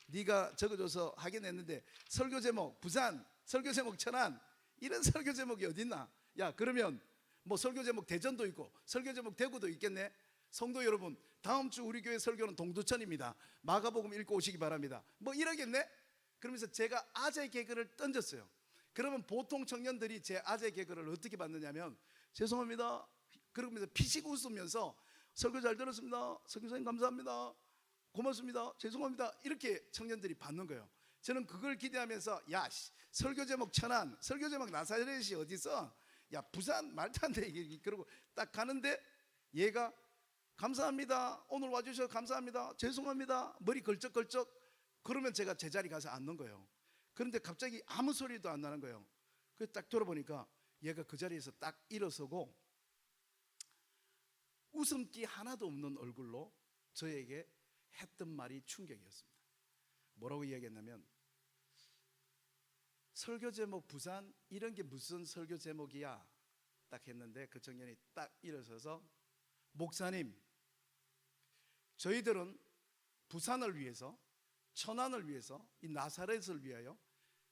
네가 적어줘서 하긴 했는데 설교 제목 부산, 설교 제목 천안, 이런 설교 제목이 어딨나? 야 그러면 뭐 설교 제목 대전도 있고 설교 제목 대구도 있겠네. 성도 여러분, 다음 주 우리 교회 설교는 동두천입니다. 마가복음 읽고 오시기 바랍니다. 뭐 이러겠네? 그러면서 제가 아재 개그를 던졌어요. 그러면 보통 청년들이 제 아재 개그를 어떻게 받느냐면, 죄송합니다 그러면서 피식 웃으면서 설교 잘 들었습니다, 설교사님 감사합니다, 고맙습니다, 죄송합니다, 이렇게 청년들이 받는 거예요. 저는 그걸 기대하면서 야 설교 제목 천안, 설교 제목 나사렛이 어디서, 야 부산 말도 안 돼. 그러고 딱 가는데 얘가 감사합니다, 오늘 와주셔서 감사합니다, 죄송합니다, 머리 걸쩍걸쩍. 그러면 제가 제자리 가서 앉는 거예요. 그런데 갑자기 아무 소리도 안 나는 거예요. 그래서 딱 돌아보니까 얘가 그 자리에서 딱 일어서고 웃음기 하나도 없는 얼굴로 저에게 했던 말이 충격이었습니다. 뭐라고 이야기했냐면, 설교 제목 부산 이런 게 무슨 설교 제목이야 딱 했는데, 그 청년이 딱 일어서서, 목사님, 저희들은 부산을 위해서, 천안을 위해서, 이 나사렛을 위하여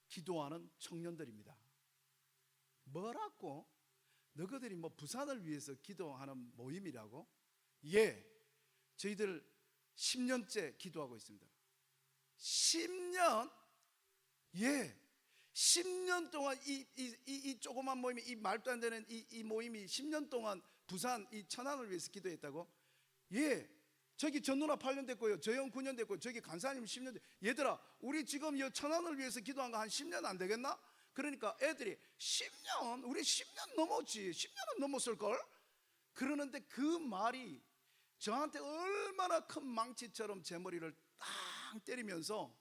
기도하는 청년들입니다. 뭐라고? 너희들이 뭐 부산을 위해서 기도하는 모임이라고? 예, 저희들 10년째 기도하고 있습니다. 10년? 예, 10년 동안 이 조그만 모임이, 이 말도 안 되는 이 모임이 10년 동안 부산 이 천안을 위해서 기도했다고? 예, 저기 전누나 8년 됐고요, 저 형 9년 됐고, 저기 간사님 10년 됐. 얘들아, 우리 지금 이 천안을 위해서 기도한 거 한 10년 안 되겠나? 그러니까 애들이 10년? 우리 10년 넘었지, 10년은 넘었을걸? 그러는데 그 말이 저한테 얼마나 큰 망치처럼 제 머리를 땅 때리면서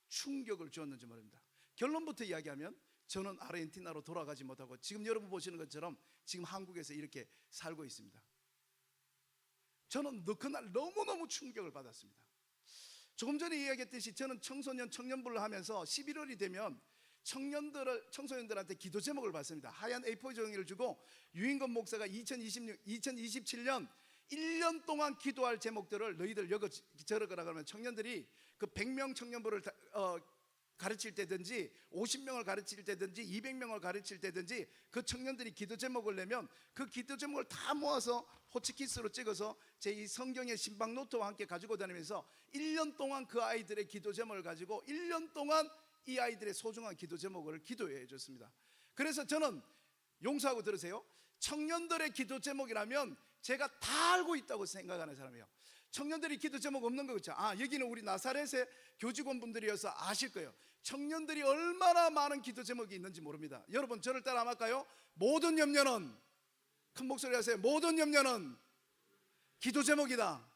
충격을 주었는지 말입니다. 결론부터 이야기하면, 저는 아르헨티나로 돌아가지 못하고 지금 여러분 보시는 것처럼 지금 한국에서 이렇게 살고 있습니다. 저는 그날 너무너무 충격을 받았습니다. 조금 전에 이야기했듯이 저는 청소년 청년부를 하면서 11월이 되면 청소년들한테 기도 제목을 받습니다. 하얀 A4 종이를 주고 유인건 목사가 2027년 1년 동안 기도할 제목들을 너희들 적어라 그러면, 청년들이 그 100명 청년부를 가르칠 때든지 50명을 가르칠 때든지 200명을 가르칠 때든지 그 청년들이 기도 제목을 내면 그 기도 제목을 다 모아서 호치키스로 찍어서 제 이 성경의 신방 노트와 함께 가지고 다니면서 1년 동안 그 아이들의 기도 제목을 가지고 1년 동안 이 아이들의 소중한 기도 제목을 기도해 줬습니다. 그래서 저는 용서하고 들으세요. 청년들의 기도 제목이라면 제가 다 알고 있다고 생각하는 사람이에요. 청년들이 기도 제목 없는 거 그렇죠? 여기는 우리 나사렛의 교직원분들이어서 아실 거예요. 청년들이 얼마나 많은 기도 제목이 있는지 모릅니다. 여러분, 저를 따라 한번 할까요? 모든 염려는, 큰 목소리 하세요. 모든 염려는 기도 제목이다.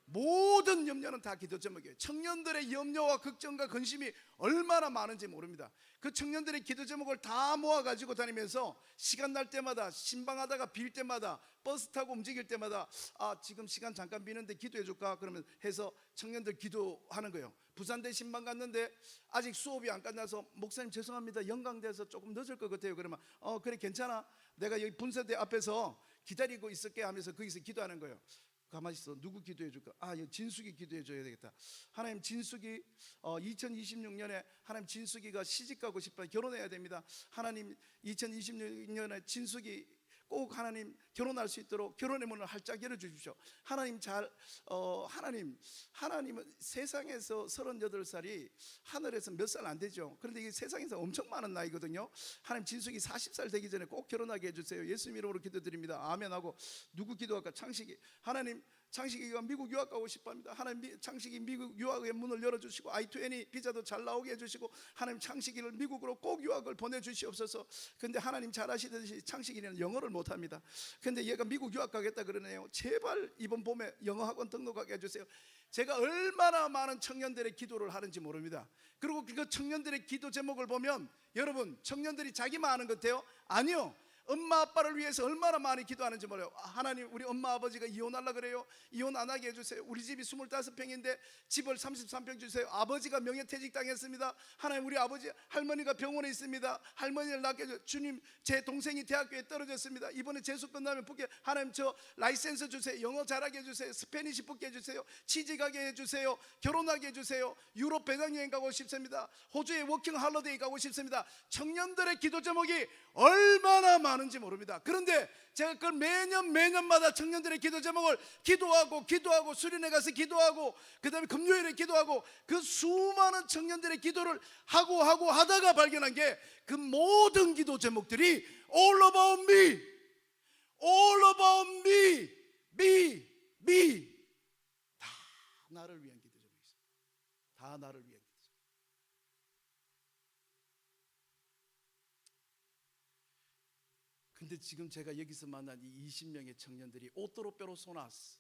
모든 염려는 다 기도 제목이에요. 청년들의 염려와 걱정과 근심이 얼마나 많은지 모릅니다. 그 청년들의 기도 제목을 다 모아 가지고 다니면서 시간 날 때마다, 신방하다가 빌 때마다, 버스 타고 움직일 때마다, 지금 시간 잠깐 비는데 기도해 줄까? 그러면 해서 청년들 기도하는 거예요. 부산대 신방 갔는데 아직 수업이 안 끝나서, 목사님 죄송합니다, 영광대에서 조금 늦을 것 같아요. 그러면 그래 괜찮아, 내가 여기 분서대 앞에서 기다리고 있을게 하면서 거기서 기도하는 거예요. 가만히 있어. 누구 기도해 줄까? 진숙이 기도해 줘야 되겠다. 하나님, 진숙이 2026년에 하나님 진숙이가 시집 가고 싶어요. 결혼해야 됩니다. 하나님, 2026년에 진숙이 꼭 하나님 결혼할 수 있도록 결혼의 문을 활짝 열어주십시오. 하나님 하나님은 세상에서 38살이 하늘에서 몇 살 안 되죠. 그런데 이게 세상에서 엄청 많은 나이거든요. 하나님, 진숙이 40살 되기 전에 꼭 결혼하게 해주세요. 예수님 이름으로 기도드립니다. 아멘 하고, 누구 기도할까? 창식이. 하나님, 창식이가 미국 유학 가고 싶어합니다. 하나님, 창식이 미국 유학의 문을 열어주시고 I-20 비자도 잘 나오게 해주시고, 하나님 창식이를 미국으로 꼭 유학을 보내주시옵소서. 근데 하나님 잘 아시듯이 창식이는 영어를 못합니다. 근데 얘가 미국 유학 가겠다 그러네요. 제발 이번 봄에 영어 학원 등록하게 해주세요. 제가 얼마나 많은 청년들의 기도를 하는지 모릅니다. 그리고 그 청년들의 기도 제목을 보면, 여러분, 청년들이 자기만 아는 것 같아요? 아니요. 엄마 아빠를 위해서 얼마나 많이 기도하는지 몰라요. 하나님, 우리 엄마 아버지가 이혼하려고 그래요. 이혼 안 하게 해주세요. 우리 집이 25평인데 집을 33평 주세요. 아버지가 명예퇴직 당했습니다. 하나님, 우리 아버지 할머니가 병원에 있습니다. 할머니를 낳게 해주세요. 주님, 제 동생이 대학교에 떨어졌습니다. 이번에 재수 끝나면 붙게, 하나님 저 라이센스 주세요. 영어 잘하게 해주세요. 스페니시 붙게 해주세요. 취직하게 해주세요. 결혼하게 해주세요. 유럽 배낭여행 가고 싶습니다. 호주에 워킹 할러데이 가고 싶습니다. 청년들의 기도 제목이 얼마나 많은지 모릅니다. 그런데 제가 그걸 매년마다 청년들의 기도 제목을 기도하고 수련회 가서 기도하고, 그 다음에 금요일에 기도하고, 그 수많은 청년들의 기도를 하다가 발견한 게, 그 모든 기도 제목들이 all about me, all about me, 다 나를 위한 기도 제목이 있어요. 다 나를 위한 기도 제목. 근데 지금 제가 여기서 만난 이 20명의 청년들이 오토로페로소나스,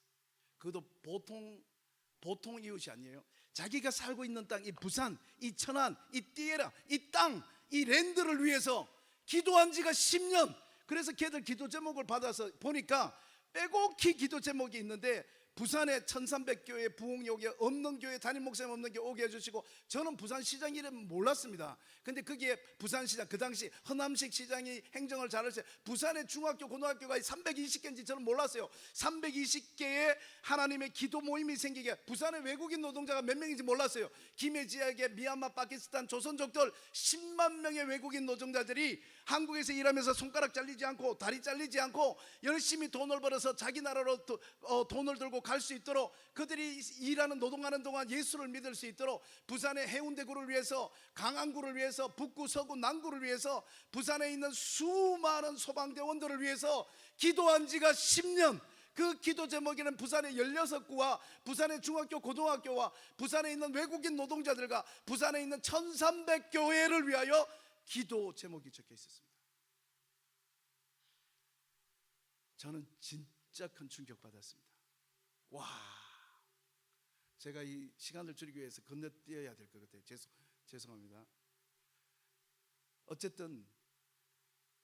그것도 보통 이웃이 아니에요. 자기가 살고 있는 땅, 이 부산, 이 천안, 이 띠에라, 이 땅, 이 랜드를 위해서 기도한 지가 10년. 그래서 걔들 기도 제목을 받아서 보니까 빼곡히 기도 제목이 있는데, 부산에 1300교회 부흥이 오게, 없는 교회 담임 목사님 없는 교회 오게 해주시고, 저는 부산시장 이름 몰랐습니다. 근데 거기에 부산시장, 그 당시 허남식 시장이 행정을 잘할 때 부산의 중학교 고등학교가 320개인지 저는 몰랐어요. 320개의 하나님의 기도 모임이 생기게, 부산에 외국인 노동자가 몇 명인지 몰랐어요. 김해 지역의 미얀마, 파키스탄, 조선족들 10만 명의 외국인 노동자들이 한국에서 일하면서 손가락 잘리지 않고 다리 잘리지 않고 열심히 돈을 벌어서 자기 나라로 돈을 들고 갈 수 있도록, 그들이 일하는 노동하는 동안 예수를 믿을 수 있도록 부산의 해운대구를 위해서, 강안구를 위해서, 북구, 서구, 남구를 위해서, 부산에 있는 수많은 소방대원들을 위해서 기도한 지가 10년. 그 기도 제목에는 부산의 16구와 부산의 중학교 고등학교와 부산에 있는 외국인 노동자들과 부산에 있는 1300교회를 위하여 기도 제목이 적혀 있었습니다. 저는 진짜 큰 충격받았습니다. 와, 제가 이 시간을 줄이기 위해서 건너뛰어야 될 것 같아요. 죄송합니다. 어쨌든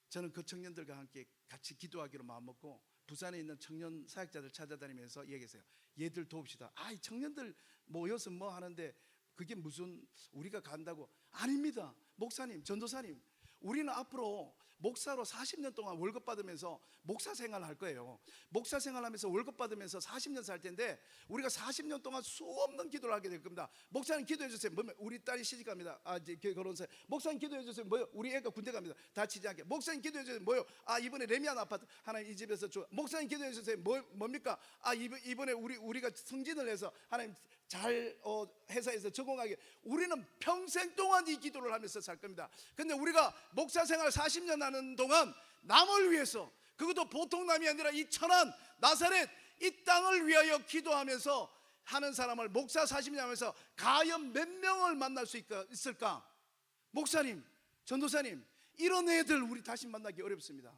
저는 그 청년들과 함께 같이 기도하기로 마음먹고 부산에 있는 청년 사역자들 찾아다니면서 얘기했어요. 얘들 도웁시다. 이 청년들 모여서 뭐 하는데 그게 무슨 우리가 간다고. 아닙니다. 목사님, 전도사님, 우리는 앞으로 목사로 40년 동안 월급 받으면서 목사 생활을 할 거예요. 목사 생활하면서 월급 받으면서 40년 살 텐데 우리가 40년 동안 수없는 기도를 하게 될 겁니다. 목사님 기도해 주세요. 뭐면 우리 딸이 시집 갑니다. 이제 결혼세. 목사님 기도해 주세요. 뭐요? 우리 애가 군대 갑니다. 다치지 않게. 목사님 기도해 주세요. 뭐요? 이번에 레미안 아파트 하나님 이 집에서 줘. 목사님 기도해 주세요. 뭡니까? 이번에 우리가 승진을 해서 하나님 잘 회사에서 적응하게. 우리는 평생 동안 이 기도를 하면서 살 겁니다. 근데 우리가 목사 생활 40년 하는 동안 남을 위해서, 그것도 보통 남이 아니라 이 천안 나사렛 이 땅을 위하여 기도하면서 하는 사람을 목사 40년 하면서 과연 몇 명을 만날 수 있을까? 목사님, 전도사님, 이런 애들 우리 다시 만나기 어렵습니다.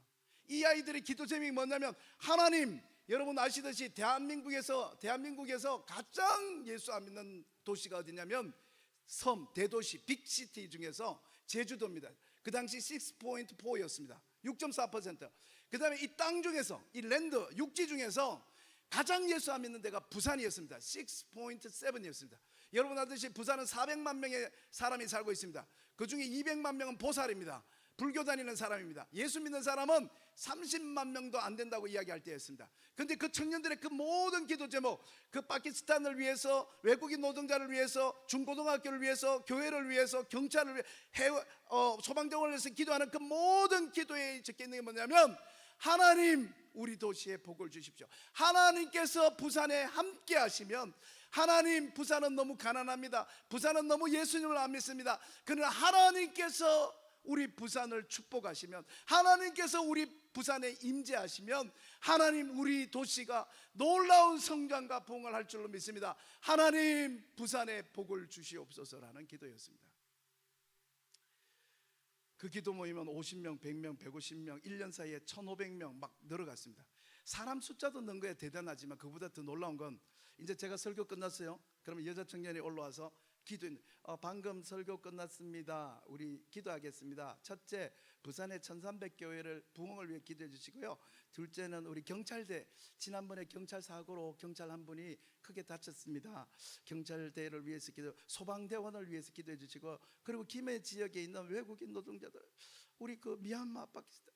이 아이들의 기도 제목이 뭐냐면, 하나님, 여러분 아시듯이 대한민국에서 가장 예수 안 믿는 도시가 어디냐면 섬, 대도시, 빅시티 중에서 제주도입니다. 그 당시 6.4였습니다. 6.4%. 그 다음에 이 땅 중에서, 이 랜드, 육지 중에서 가장 예수 안 믿는 데가 부산이었습니다. 6.7이었습니다. 여러분 아듯이 부산은 400만 명의 사람이 살고 있습니다. 그 중에 200만 명은 보살입니다. 불교 다니는 사람입니다. 예수 믿는 사람은 30만 명도 안 된다고 이야기할 때였습니다. 그런데 그 청년들의 그 모든 기도 제목, 그 파키스탄을 위해서, 외국인 노동자를 위해서, 중고등학교를 위해서, 교회를 위해서, 경찰을 위해, 소방대원을 위해서 기도하는 그 모든 기도에 적혀 있는 게 뭐냐면, 하나님 우리 도시에 복을 주십시오. 하나님께서 부산에 함께 하시면, 하나님 부산은 너무 가난합니다. 부산은 너무 예수님을 안 믿습니다. 그러나 하나님께서 우리 부산을 축복하시면, 하나님께서 우리 부산에 임재하시면 하나님 우리 도시가 놀라운 성장과 부흥을 할 줄로 믿습니다. 하나님 부산에 복을 주시옵소서라는 기도였습니다. 그 기도 모이면 50명, 100명, 150명, 1년 사이에 1500명 막 늘어갔습니다. 사람 숫자도 는 거에 대단하지만 그보다 더 놀라운 건, 이제 제가 설교 끝났어요. 그러면 여자 청년이 올라와서 방금 설교 끝났습니다. 우리 기도하겠습니다. 첫째, 부산의 1300교회를 부흥을 위해 기도해 주시고요. 둘째는 우리 경찰대, 지난번에 경찰 사고로 경찰 한 분이 크게 다쳤습니다. 경찰대를 위해서 소방대원을 위해서 기도해 주시고, 그리고 김해 지역에 있는 외국인 노동자들, 우리 그 미얀마, 파키스탄.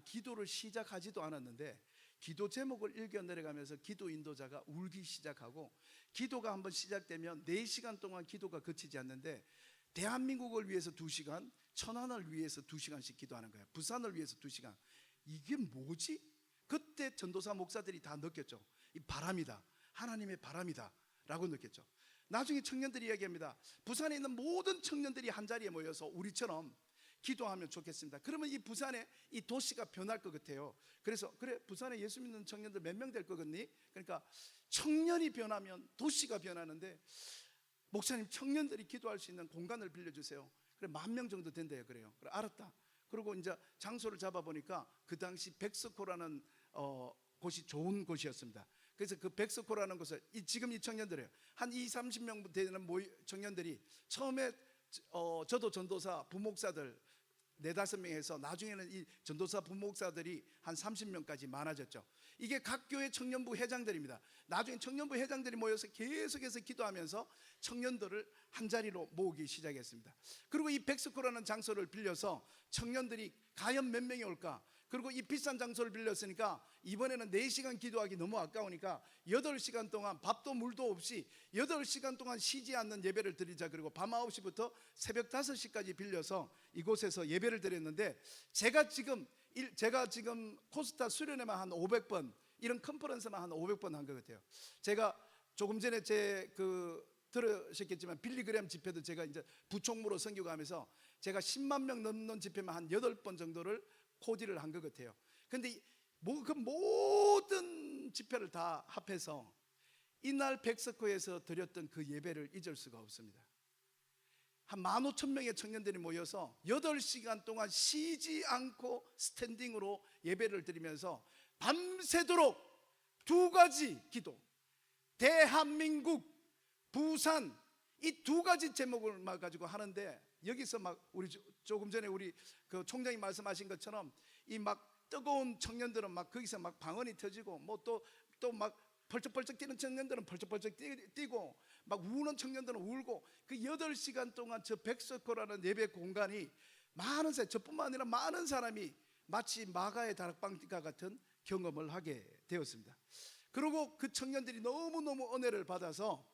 기도를 시작하지도 않았는데 기도 제목을 읽어 내려가면서 기도 인도자가 울기 시작하고, 기도가 한번 시작되면 4시간 동안 기도가 그치지 않는데, 대한민국을 위해서 2시간, 천안을 위해서 2시간씩 기도하는 거예요. 부산을 위해서 2시간. 이게 뭐지? 그때 전도사 목사들이 다 느꼈죠. 이 바람이다, 하나님의 바람이다 라고 느꼈죠. 나중에 청년들이 이야기합니다. 부산에 있는 모든 청년들이 한자리에 모여서 우리처럼 기도하면 좋겠습니다. 그러면 이 부산에 이 도시가 변할 것 같아요. 그래서 그래, 부산에 예수 믿는 청년들 몇 명 될 것 같니? 그러니까 청년이 변하면 도시가 변하는데, 목사님 청년들이 기도할 수 있는 공간을 빌려주세요. 그래, 10,000명 정도 된대요. 그래요. 그래, 알았다. 그리고 이제 장소를 잡아보니까 그 당시 백스코라는 곳이 좋은 곳이었습니다. 그래서 그 백스코라는 곳을 지금 이 청년들이에요. 한 20-30명 되는 청년들이 처음에 저도 전도사, 부목사들 4-5명 해서 나중에는 이 전도사 부목사들이 한 30명까지 많아졌죠. 이게 각 교회 청년부 회장들입니다. 나중에 청년부 회장들이 모여서 계속해서 기도하면서 청년들을 한 자리로 모으기 시작했습니다. 그리고 이 백스코라는 장소를 빌려서 청년들이 과연 몇 명이 올까? 그리고 이 비싼 장소를 빌렸으니까 이번에는 4시간 기도하기 너무 아까우니까 8시간 동안 밥도 물도 없이 8시간 동안 쉬지 않는 예배를 드리자. 그리고 밤 9시부터 새벽 5시까지 빌려서 이곳에서 예배를 드렸는데, 제가 지금 코스타 수련회만 한 500번, 이런 컨퍼런스만 한 500번 한 것 같아요. 제가 조금 전에 들으셨겠지만 빌리그램 집회도 제가 이제 부총무로 섬기고하면서 제가 10만 명 넘는 집회만 한 8번 정도를 코디를 한 것 같아요. 근데 그 모든 집회를 다 합해서 이날 백석호에서 드렸던 그 예배를 잊을 수가 없습니다. 한 15,000명의 청년들이 모여서 8시간 동안 쉬지 않고 스탠딩으로 예배를 드리면서 밤새도록 2가지 기도, 대한민국, 부산, 이 2가지 제목을 가지고 하는데, 여기서 막 우리 조금 전에 우리 그 총장이 말씀하신 것처럼 이 막 뜨거운 청년들은 막 거기서 막 방언이 터지고, 뭐 또 막 펄쩍펄쩍 뛰는 청년들은 펄쩍펄쩍 뛰고, 막 우는 청년들은 울고, 그 8시간 동안 저 백석호라는 예배 공간이 많은 사람, 저뿐만 아니라 많은 사람이 마치 마가의 다락방과 같은 경험을 하게 되었습니다. 그리고 그 청년들이 너무너무 은혜를 받아서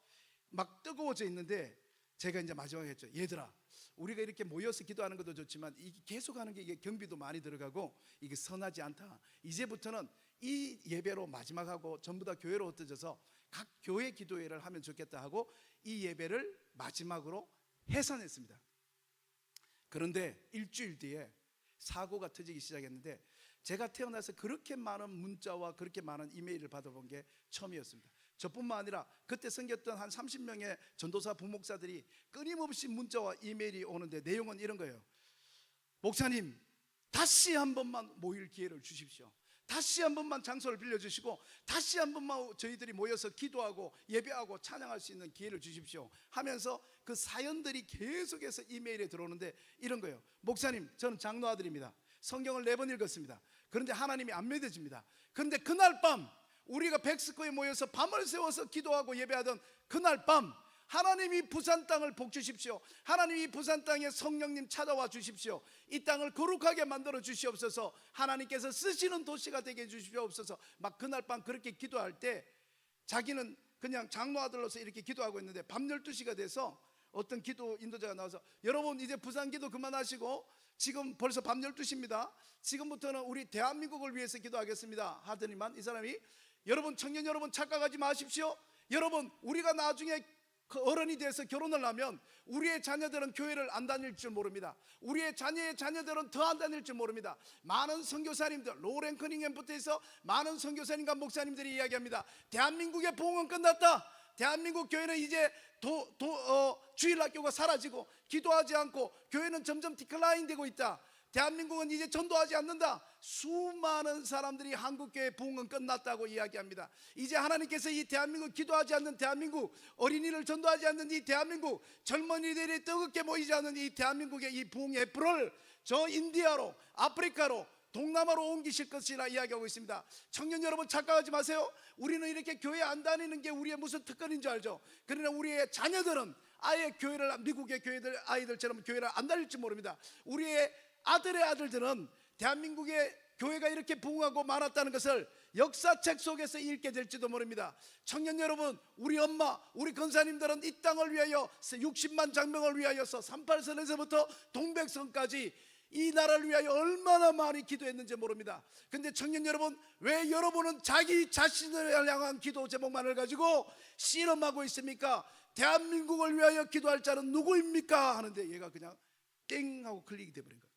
막 뜨거워져 있는데, 제가 이제 마지막에 했죠. 얘들아, 우리가 이렇게 모여서 기도하는 것도 좋지만 이게 계속하는 게 이게 경비도 많이 들어가고 이게 선하지 않다. 이제부터는 이 예배로 마지막하고 전부 다 교회로 흩어져서 각 교회 기도회를 하면 좋겠다 하고 이 예배를 마지막으로 해산했습니다. 그런데 일주일 뒤에 사고가 터지기 시작했는데, 제가 태어나서 그렇게 많은 문자와 그렇게 많은 이메일을 받아본 게 처음이었습니다. 저뿐만 아니라 그때 섬겼던 한 30명의 전도사 부목사들이 끊임없이 문자와 이메일이 오는데, 내용은 이런 거예요. 목사님, 다시 한 번만 모일 기회를 주십시오. 다시 한 번만 장소를 빌려주시고 다시 한 번만 저희들이 모여서 기도하고 예배하고 찬양할 수 있는 기회를 주십시오 하면서 그 사연들이 계속해서 이메일에 들어오는데, 이런 거예요. 목사님, 저는 장로 아들입니다. 성경을 4번 읽었습니다. 그런데 하나님이 안 믿어집니다. 그런데 그날 밤 우리가 백스코에 모여서 밤을 새워서 기도하고 예배하던 그날 밤 하나님이 부산 땅을 복 주십시오. 하나님이 부산 땅에 성령님 찾아와 주십시오. 이 땅을 거룩하게 만들어 주시옵소서. 하나님께서 쓰시는 도시가 되게 해 주시옵소서. 막 그날 밤 그렇게 기도할 때 자기는 그냥 장로 아들로서 이렇게 기도하고 있는데, 밤 12시가 돼서 어떤 기도 인도자가 나와서, 여러분 이제 부산 기도 그만하시고 지금 벌써 밤 12시입니다. 지금부터는 우리 대한민국을 위해서 기도하겠습니다 하더니만, 이 사람이, 여러분 청년 여러분 착각하지 마십시오. 여러분, 우리가 나중에 그 어른이 돼서 결혼을 하면 우리의 자녀들은 교회를 안 다닐 줄 모릅니다. 우리의 자녀의 자녀들은 더 안 다닐 줄 모릅니다. 많은 선교사님들, 로렌 커닝햄부터 해서 많은 선교사님과 목사님들이 이야기합니다. 대한민국의 부흥은 끝났다. 대한민국 교회는 이제 주일학교가 사라지고 기도하지 않고 교회는 점점 디클라인 되고 있다. 대한민국은 이제 전도하지 않는다. 수많은 사람들이 한국교회 부흥은 끝났다고 이야기합니다. 이제 하나님께서 이 대한민국, 기도하지 않는 대한민국, 어린이를 전도하지 않는 이 대한민국, 젊은이들이 뜨겁게 모이지 않는 이 대한민국의 이 부흥의 불을 저 인디아로, 아프리카로, 동남아로 옮기실 것이라 이야기하고 있습니다. 청년 여러분 착각하지 마세요. 우리는 이렇게 교회 안 다니는 게 우리의 무슨 특권인 줄 알죠. 그러나 우리의 자녀들은 아예 교회를, 미국의 교회들 아이들처럼 교회를 안 다닐지 모릅니다. 우리의 아들의 아들들은 대한민국의 교회가 이렇게 부흥하고 많았다는 것을 역사책 속에서 읽게 될지도 모릅니다. 청년 여러분, 우리 엄마, 우리 권사님들은 이 땅을 위하여 60만 장병을 위하여서 38선에서부터 동백선까지 이 나라를 위하여 얼마나 많이 기도했는지 모릅니다. 근데 청년 여러분, 왜 여러분은 자기 자신을 향한 기도 제목만을 가지고 씨름하고 있습니까? 대한민국을 위하여 기도할 자는 누구입니까? 하는데 얘가 그냥 땡 하고 클릭이 돼버린 거예요.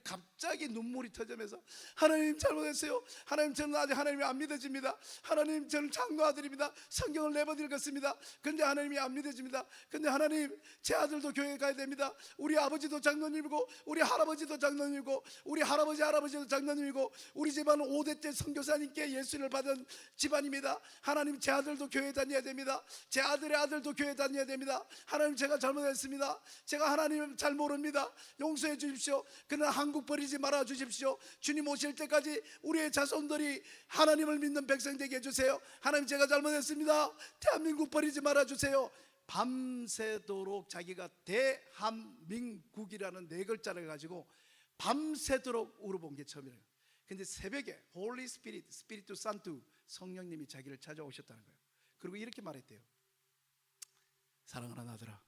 갑자기 눈물이 터지면서, 하나님 잘못했어요. 하나님, 저는 아직 하나님이 안 믿어집니다. 하나님, 저는 장로 아들입니다. 성경을 4번 읽었습니다. 근데 하나님이 안 믿어집니다. 근데 하나님, 제 아들도 교회 가야 됩니다. 우리 아버지도 장로님이고 우리 할아버지도 장로님이고 우리 할아버지도 장로님이고 우리 집안은 5대째 선교사님께 예수를 받은 집안입니다. 하나님, 제 아들도 교회 다녀야 됩니다. 제 아들의 아들도 교회 다녀야 됩니다. 하나님, 제가 잘못했습니다. 제가 하나님 잘 모릅니다. 용서해 주십시오. 그러나 한국 버리지 말아 주십시오. 주님 오실 때까지 우리의 자손들이 하나님을 믿는 백성 되게 해주세요. 하나님, 제가 잘못했습니다. 대한민국 버리지 말아 주세요. 밤새도록 자기가 대한민국이라는 네 글자를 가지고 밤새도록 울어본 게 처음이에요. 근데 새벽에 홀리 스피릿, 스피리투 산투, 성령님이 자기를 찾아오셨다는 거예요. 그리고 이렇게 말했대요. 사랑하는 아들아,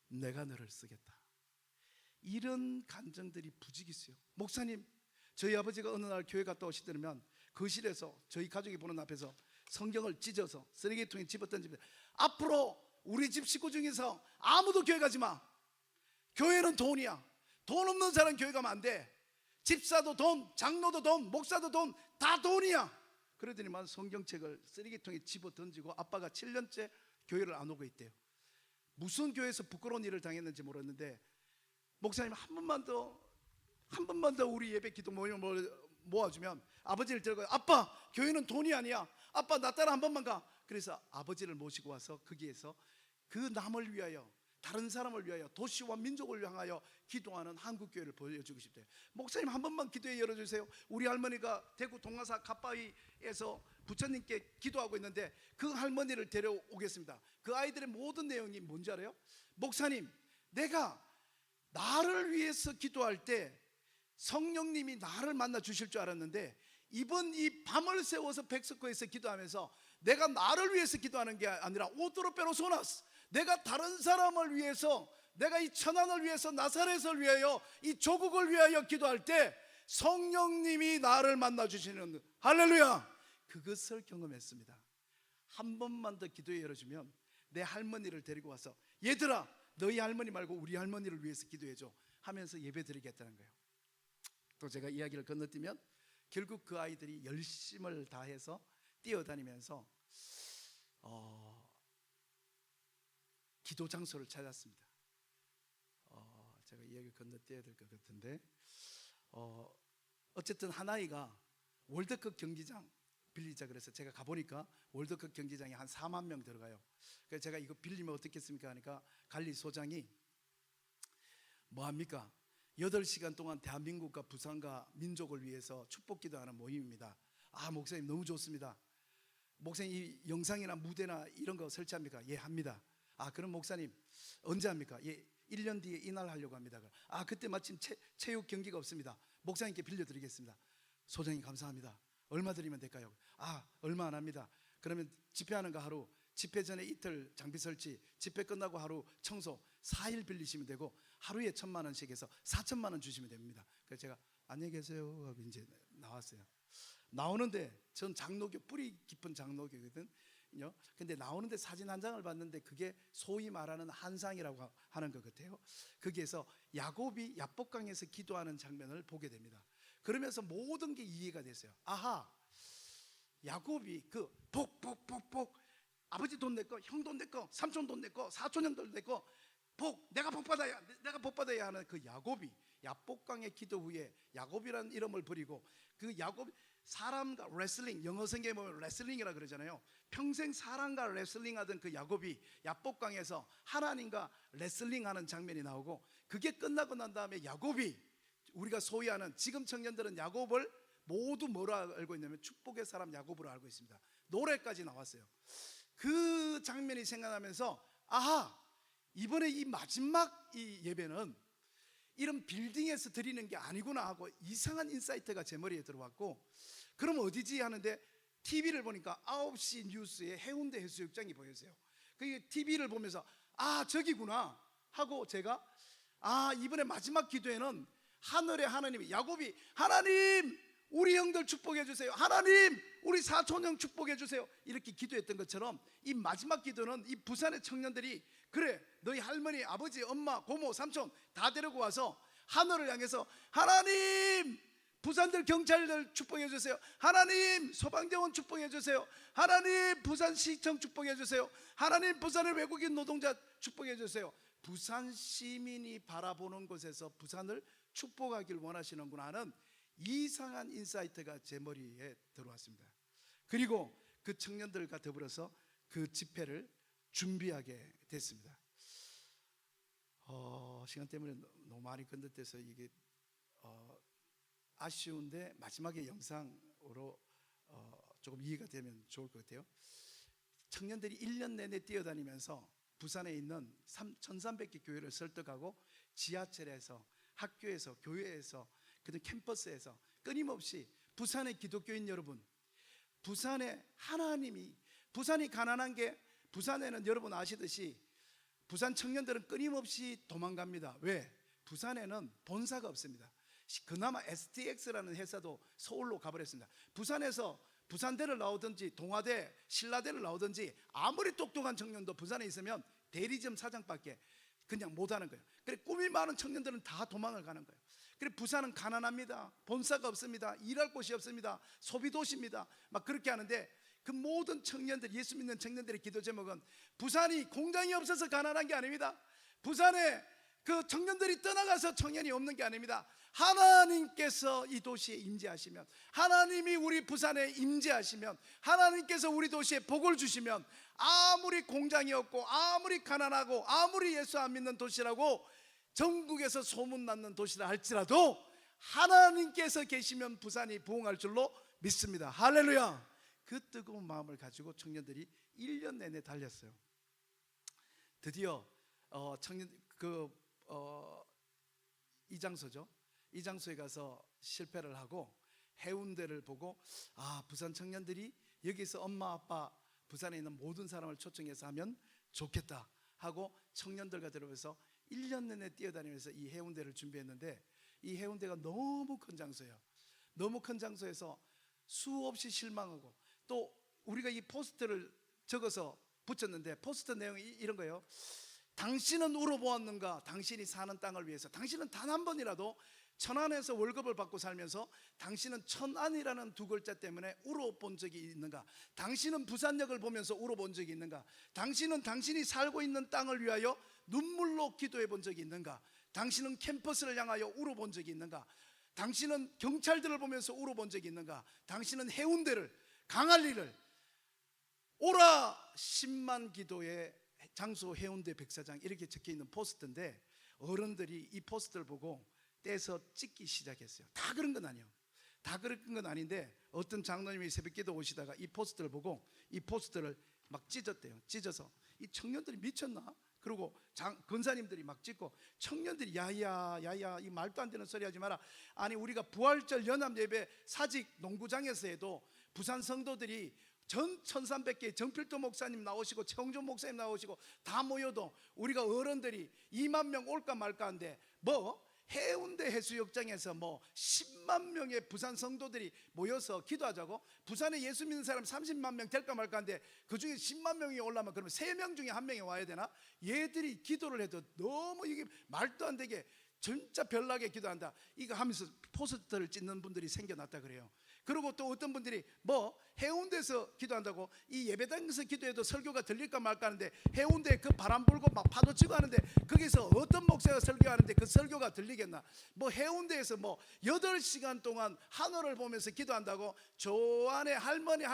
내가 너를 쓰겠다. 이런 감정들이 부지기수요. 목사님, 저희 아버지가 어느 날 교회 갔다 오시더니면 거실에서 저희 가족이 보는 앞에서 성경을 찢어서 쓰레기통에 집어던집니다. 앞으로 우리 집 식구 중에서 아무도 교회 가지 마. 교회는 돈이야. 돈 없는 사람 교회 가면 안 돼. 집사도 돈, 장로도 돈, 목사도 돈, 다 돈이야. 그러더니만 성경책을 쓰레기통에 집어던지고 아빠가 7년째 교회를 안 오고 있대요. 무슨 교회에서 부끄러운 일을 당했는지 모르는데, 목사님 한 번만 더 우리 예배 기도 모임을 모아주면 아버지를 데리고, 아빠 교회는 돈이 아니야. 아빠 나 따라 한 번만 가. 그래서 아버지를 모시고 와서 거기에서 그 남을 위하여, 다른 사람을 위하여, 도시와 민족을 향하여 기도하는 한국교회를 보여주고 싶대요. 목사님 한 번만 기도에 열어주세요. 우리 할머니가 대구 동화사 갓바위에서 부처님께 기도하고 있는데 그 할머니를 데려오겠습니다. 그 아이들의 모든 내용이 뭔지 알아요? 목사님, 내가 나를 위해서 기도할 때 성령님이 나를 만나 주실 줄 알았는데 이번 이 밤을 새워서 백석호에서 기도하면서 내가 나를 위해서 기도하는 게 아니라 오토로 페르소나스, 내가 다른 사람을 위해서, 내가 이 천안을 위해서, 나사렛을 위하여, 이 조국을 위하여 기도할 때 성령님이 나를 만나 주시는, 할렐루야, 그것을 경험했습니다. 한 번만 더 기도에 열어주면 내 할머니를 데리고 와서, 얘들아 너희 할머니 말고 우리 할머니를 위해서 기도해줘 하면서 예배 드리겠다는 거예요. 또 제가 이야기를 건너뛰면 결국 그 아이들이 열심을 다해서 뛰어다니면서 기도 장소를 찾았습니다. 제가 이야기를 건너뛰어야 될 것 같은데, 어쨌든 한 아이가 월드컵 경기장 빌리자 그래서 제가 가보니까 월드컵 경기장에 한 4만 명 들어가요. 그래서 제가 이거 빌리면 어떻겠습니까 하니까 관리 소장이 뭐합니까? 8시간 동안 대한민국과 부산과 민족을 위해서 축복기도하는 모임입니다. 아, 목사님 너무 좋습니다. 목사님 이 영상이나 무대나 이런 거 설치합니까? 예, 합니다. 아, 그럼 목사님 언제 합니까? 예, 1년 뒤에 이날 하려고 합니다. 아, 그때 마침 체육 경기가 없습니다. 목사님께 빌려드리겠습니다. 소장님 감사합니다. 얼마 드리면 될까요? 아, 얼마 안 합니다. 그러면 집회하는 거 하루, 집회 전에 이틀 장비 설치, 집회 끝나고 하루 청소, 4일 빌리시면 되고 하루에 1,000만 원씩 해서 4천만 원 주시면 됩니다. 그래서 제가 안녕히 계세요 하고 이제 나왔어요. 나오는데 전 장로교, 뿌리 깊은 장로교거든요. 근데 나오는데 사진 한 장을 봤는데 그게 소위 말하는 한상이라고 하는 것 같아요. 거기에서 야곱이 야복강에서 기도하는 장면을 보게 됩니다. 그러면서 모든 게 이해가 됐어요. 아하, 야곱이 그 복 아버지 돈 내 거, 형 돈 내 거, 삼촌 돈 내 거, 사촌 형들 내 거, 내가 복 받아야 하는 그 야곱이 야복강의 기도 후에 야곱이라는 이름을 버리고, 그 야곱, 사람과 레슬링, 영어 성경에 보면 레슬링이라 그러잖아요. 평생 사람과 레슬링하던 그 야곱이 야복강에서 하나님과 레슬링하는 장면이 나오고, 그게 끝나고 난 다음에 야곱이, 우리가 소위 하는, 지금 청년들은 야곱을 모두 뭐로 알고 있냐면 축복의 사람 야곱으로 알고 있습니다. 노래까지 나왔어요. 그 장면이 생각나면서 아하, 이번에 이 마지막 이 예배는 이런 빌딩에서 드리는 게 아니구나 하고 이상한 인사이트가 제 머리에 들어왔고, 그럼 어디지 하는데 TV를 보니까 9시 뉴스에 해운대 해수욕장이 보였어요. 그 TV를 보면서 아, 저기구나 하고 제가 이번에 마지막 기도에는 하늘의 하나님이, 야곱이 하나님 우리 형들 축복해 주세요, 하나님 우리 사촌형 축복해 주세요, 이렇게 기도했던 것처럼 이 마지막 기도는 이 부산의 청년들이, 그래 너희 할머니, 아버지, 엄마, 고모, 삼촌 다 데리고 와서 하늘을 향해서 하나님 부산들 경찰들 축복해 주세요, 하나님 소방대원 축복해 주세요, 하나님 부산시청 축복해 주세요, 하나님 부산의 외국인 노동자 축복해 주세요. 부산 시민이 바라보는 곳에서 부산을 축복하길 원하시는구나 하는 이상한 인사이트가 제 머리에 들어왔습니다. 그리고 그 청년들과 더불어서 그 집회를 준비하게 됐습니다. 시간 때문에 너무 많이 건너뛰어서 이게 아쉬운데 마지막에 영상으로 조금 이해가 되면 좋을 것 같아요. 청년들이 1년 내내 뛰어다니면서 부산에 있는 1300개 교회를 설득하고 지하철에서, 학교에서, 교회에서, 그다음 캠퍼스에서 끊임없이 부산의 기독교인 여러분, 부산에 하나님이, 부산이 가난한 게, 부산에는 여러분 아시듯이 부산 청년들은 끊임없이 도망갑니다. 왜? 부산에는 본사가 없습니다. 그나마 STX라는 회사도 서울로 가버렸습니다. 부산에서 부산대를 나오든지 동아대, 신라대를 나오든지 아무리 똑똑한 청년도 부산에 있으면 대리점 사장밖에 그냥 못하는 거예요. 그래 꿈이 많은 청년들은 다 도망을 가는 거예요. 그래 부산은 가난합니다. 본사가 없습니다. 일할 곳이 없습니다. 소비도시입니다. 막 그렇게 하는데 그 모든 청년들, 예수 믿는 청년들의 기도 제목은 부산이 공장이 없어서 가난한 게 아닙니다. 부산에 그 청년들이 떠나가서 청년이 없는 게 아닙니다. 하나님께서 이 도시에 임재하시면, 하나님이 우리 부산에 임재하시면, 하나님께서 우리 도시에 복을 주시면 아무리 공장이 없고 아무리 가난하고 아무리 예수 안 믿는 도시라고 전국에서 소문났는 도시라 할지라도 하나님께서 계시면 부산이 부흥할 줄로 믿습니다. 할렐루야. 그 뜨거운 마음을 가지고 청년들이 1년 내내 달렸어요. 드디어 이 장소죠. 이 장소에 가서 실패를 하고 해운대를 보고 부산 청년들이 여기서 엄마 아빠 부산에 있는 모든 사람을 초청해서 하면 좋겠다 하고 청년들과 들어가서 1년 내내 뛰어다니면서 이 해운대를 준비했는데, 이 해운대가 너무 큰 장소예요. 너무 큰 장소에서 수없이 실망하고, 또 우리가 이 포스터를 적어서 붙였는데 포스터 내용이 이런 거예요. 당신은 울어보았는가? 당신이 사는 땅을 위해서. 당신은 단 한 번이라도 천안에서 월급을 받고 살면서 당신은 천안이라는 두 글자 때문에 울어본 적이 있는가? 당신은 부산역을 보면서 울어본 적이 있는가? 당신은 당신이 살고 있는 땅을 위하여 눈물로 기도해 본 적이 있는가? 당신은 캠퍼스를 향하여 울어본 적이 있는가? 당신은 경찰들을 보면서 울어본 적이 있는가? 당신은 해운대를, 강할리를, 오라 10만 기도의 장소 해운대 백사장 이렇게 적혀있는 포스터인데, 어른들이 이 포스터를 보고 떼서 찍기 시작했어요. 다 그런 건 아니에요. 다 그런 건 아닌데 어떤 장로님이 새벽기도 오시다가 이 포스터를 보고 이 포스터를 막 찢었대요. 찢어서 이 청년들이 미쳤나? 그리고 권사님들이 막 찍고, 청년들이 야야 이 말도 안 되는 소리 하지 마라. 아니 우리가 부활절 연합예배 사직 농구장에서 해도 부산 성도들이 전 1300개 정필도 목사님 나오시고 최홍준 목사님 나오시고 다 모여도 우리가 어른들이 2만 명 올까 말까 한데 해운대 해수욕장에서 10만 명의 부산 성도들이 모여서 기도하자고, 부산에 예수 믿는 사람 30만 명 될까 말까 한데 그 중에 10만 명이 올라면 그러면 3명 중에 1명이 와야 되나? 얘들이 기도를 해도 너무 이게 말도 안 되게 진짜 별나게 기도한다 이거 하면서 포스터를 찍는 분들이 생겨났다 그래요. 그리고 또 어떤 분들이 해운대에서 기도한다고, 이 예배당에서 기도해도 설교가 들릴까 말까 하는데 해운대 그 바람 불고 막 파도 치고 하는데 거기서 어떤 목사가 설교하는데 그 설교가 들리겠나? 해운대에서 8시간 동안 하늘을 보면서 기도한다고, 저 안에 할머니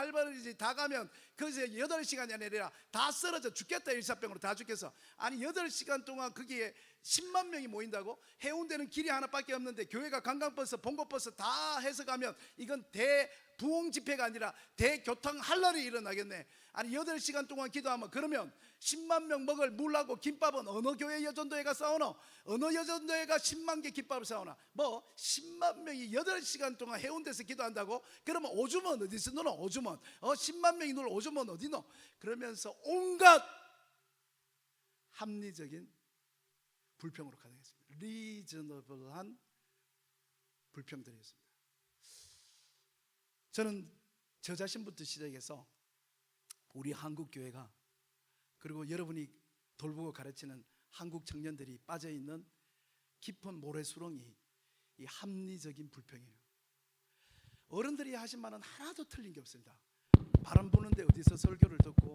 다 가면 거기서 8시간이 아니라 다 쓰러져 죽겠다, 일사병으로 다 죽겠어. 아니 8시간 동안 거기에 10만 명이 모인다고? 해운대는 길이 하나밖에 없는데 교회가 관광버스, 봉고버스 다 해서 가면 이건 대부흥 집회가 아니라 대교통 할랄이 일어나겠네. 아니 8시간 동안 기도하면 그러면 10만 명 먹을 물하고 김밥은 어느 교회 여전도회가 싸우노? 어느 여전도회가 10만 개 김밥을 싸우나? 10만 명이 8시간 동안 해운대에서 기도한다고? 그러면 오줌은 어디서 노노? 오줌은 10만 명이 놀 오줌은 어디노? 그러면서 온갖 합리적인 불평으로 가능했습니다. 리저너블한 불평들이었습니다. 저는 저 자신부터 시작해서 우리 한국 교회가, 그리고 여러분이 돌보고 가르치는 한국 청년들이 빠져있는 깊은 모래수렁이 이 합리적인 불평이에요. 어른들이 하신 말은 하나도 틀린 게 없습니다. 바람 부는데 어디서 설교를 듣고,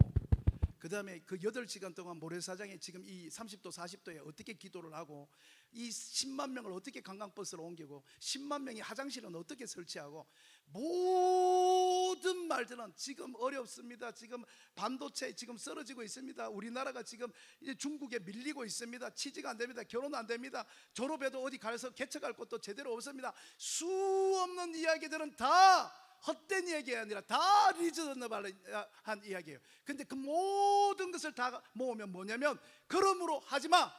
그 다음에 그 8시간 동안 모래사장에 지금 이 30도 40도에 어떻게 기도를 하고, 이 10만 명을 어떻게 관광버스로 옮기고, 10만 명이 화장실은 어떻게 설치하고, 모든 말들은 지금 어렵습니다. 지금 반도체 지금 쓰러지고 있습니다. 우리나라가 지금 이제 중국에 밀리고 있습니다. 취직 안 됩니다. 결혼 안 됩니다. 졸업해도 어디 가서 개척할 것도 제대로 없습니다. 수 없는 이야기들은 다 헛된 이야기가 아니라 다 리즈너블한 이야기예요. 근데 그 모든 것을 다 모으면 뭐냐면, 그러므로 하지마.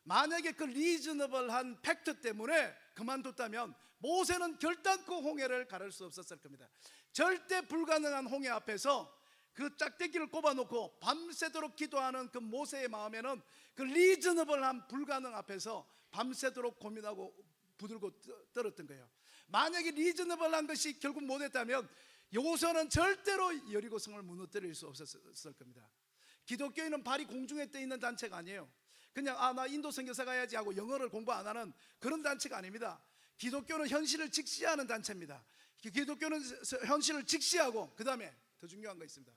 만약에 그 리즈너블한 팩트 때문에 그만뒀다면 모세는 결단코 홍해를 가를 수 없었을 겁니다. 절대 불가능한 홍해 앞에서 그 짝대기를 꼽아놓고 밤새도록 기도하는 그 모세의 마음에는 그 리즈너블한 불가능 앞에서 밤새도록 고민하고 부들고 떨었던 거예요. 만약에 리즈너블한 것이 결국 못했다면 여호수아는 절대로 여리고성을 무너뜨릴 수 없었을 겁니다. 기독교인은 발이 공중에 떠 있는 단체가 아니에요. 그냥 나 인도 선교사 가야지 하고 영어를 공부 안 하는 그런 단체가 아닙니다. 기독교는 현실을 직시하는 단체입니다. 기독교는 현실을 직시하고, 그 다음에 더 중요한 거 있습니다.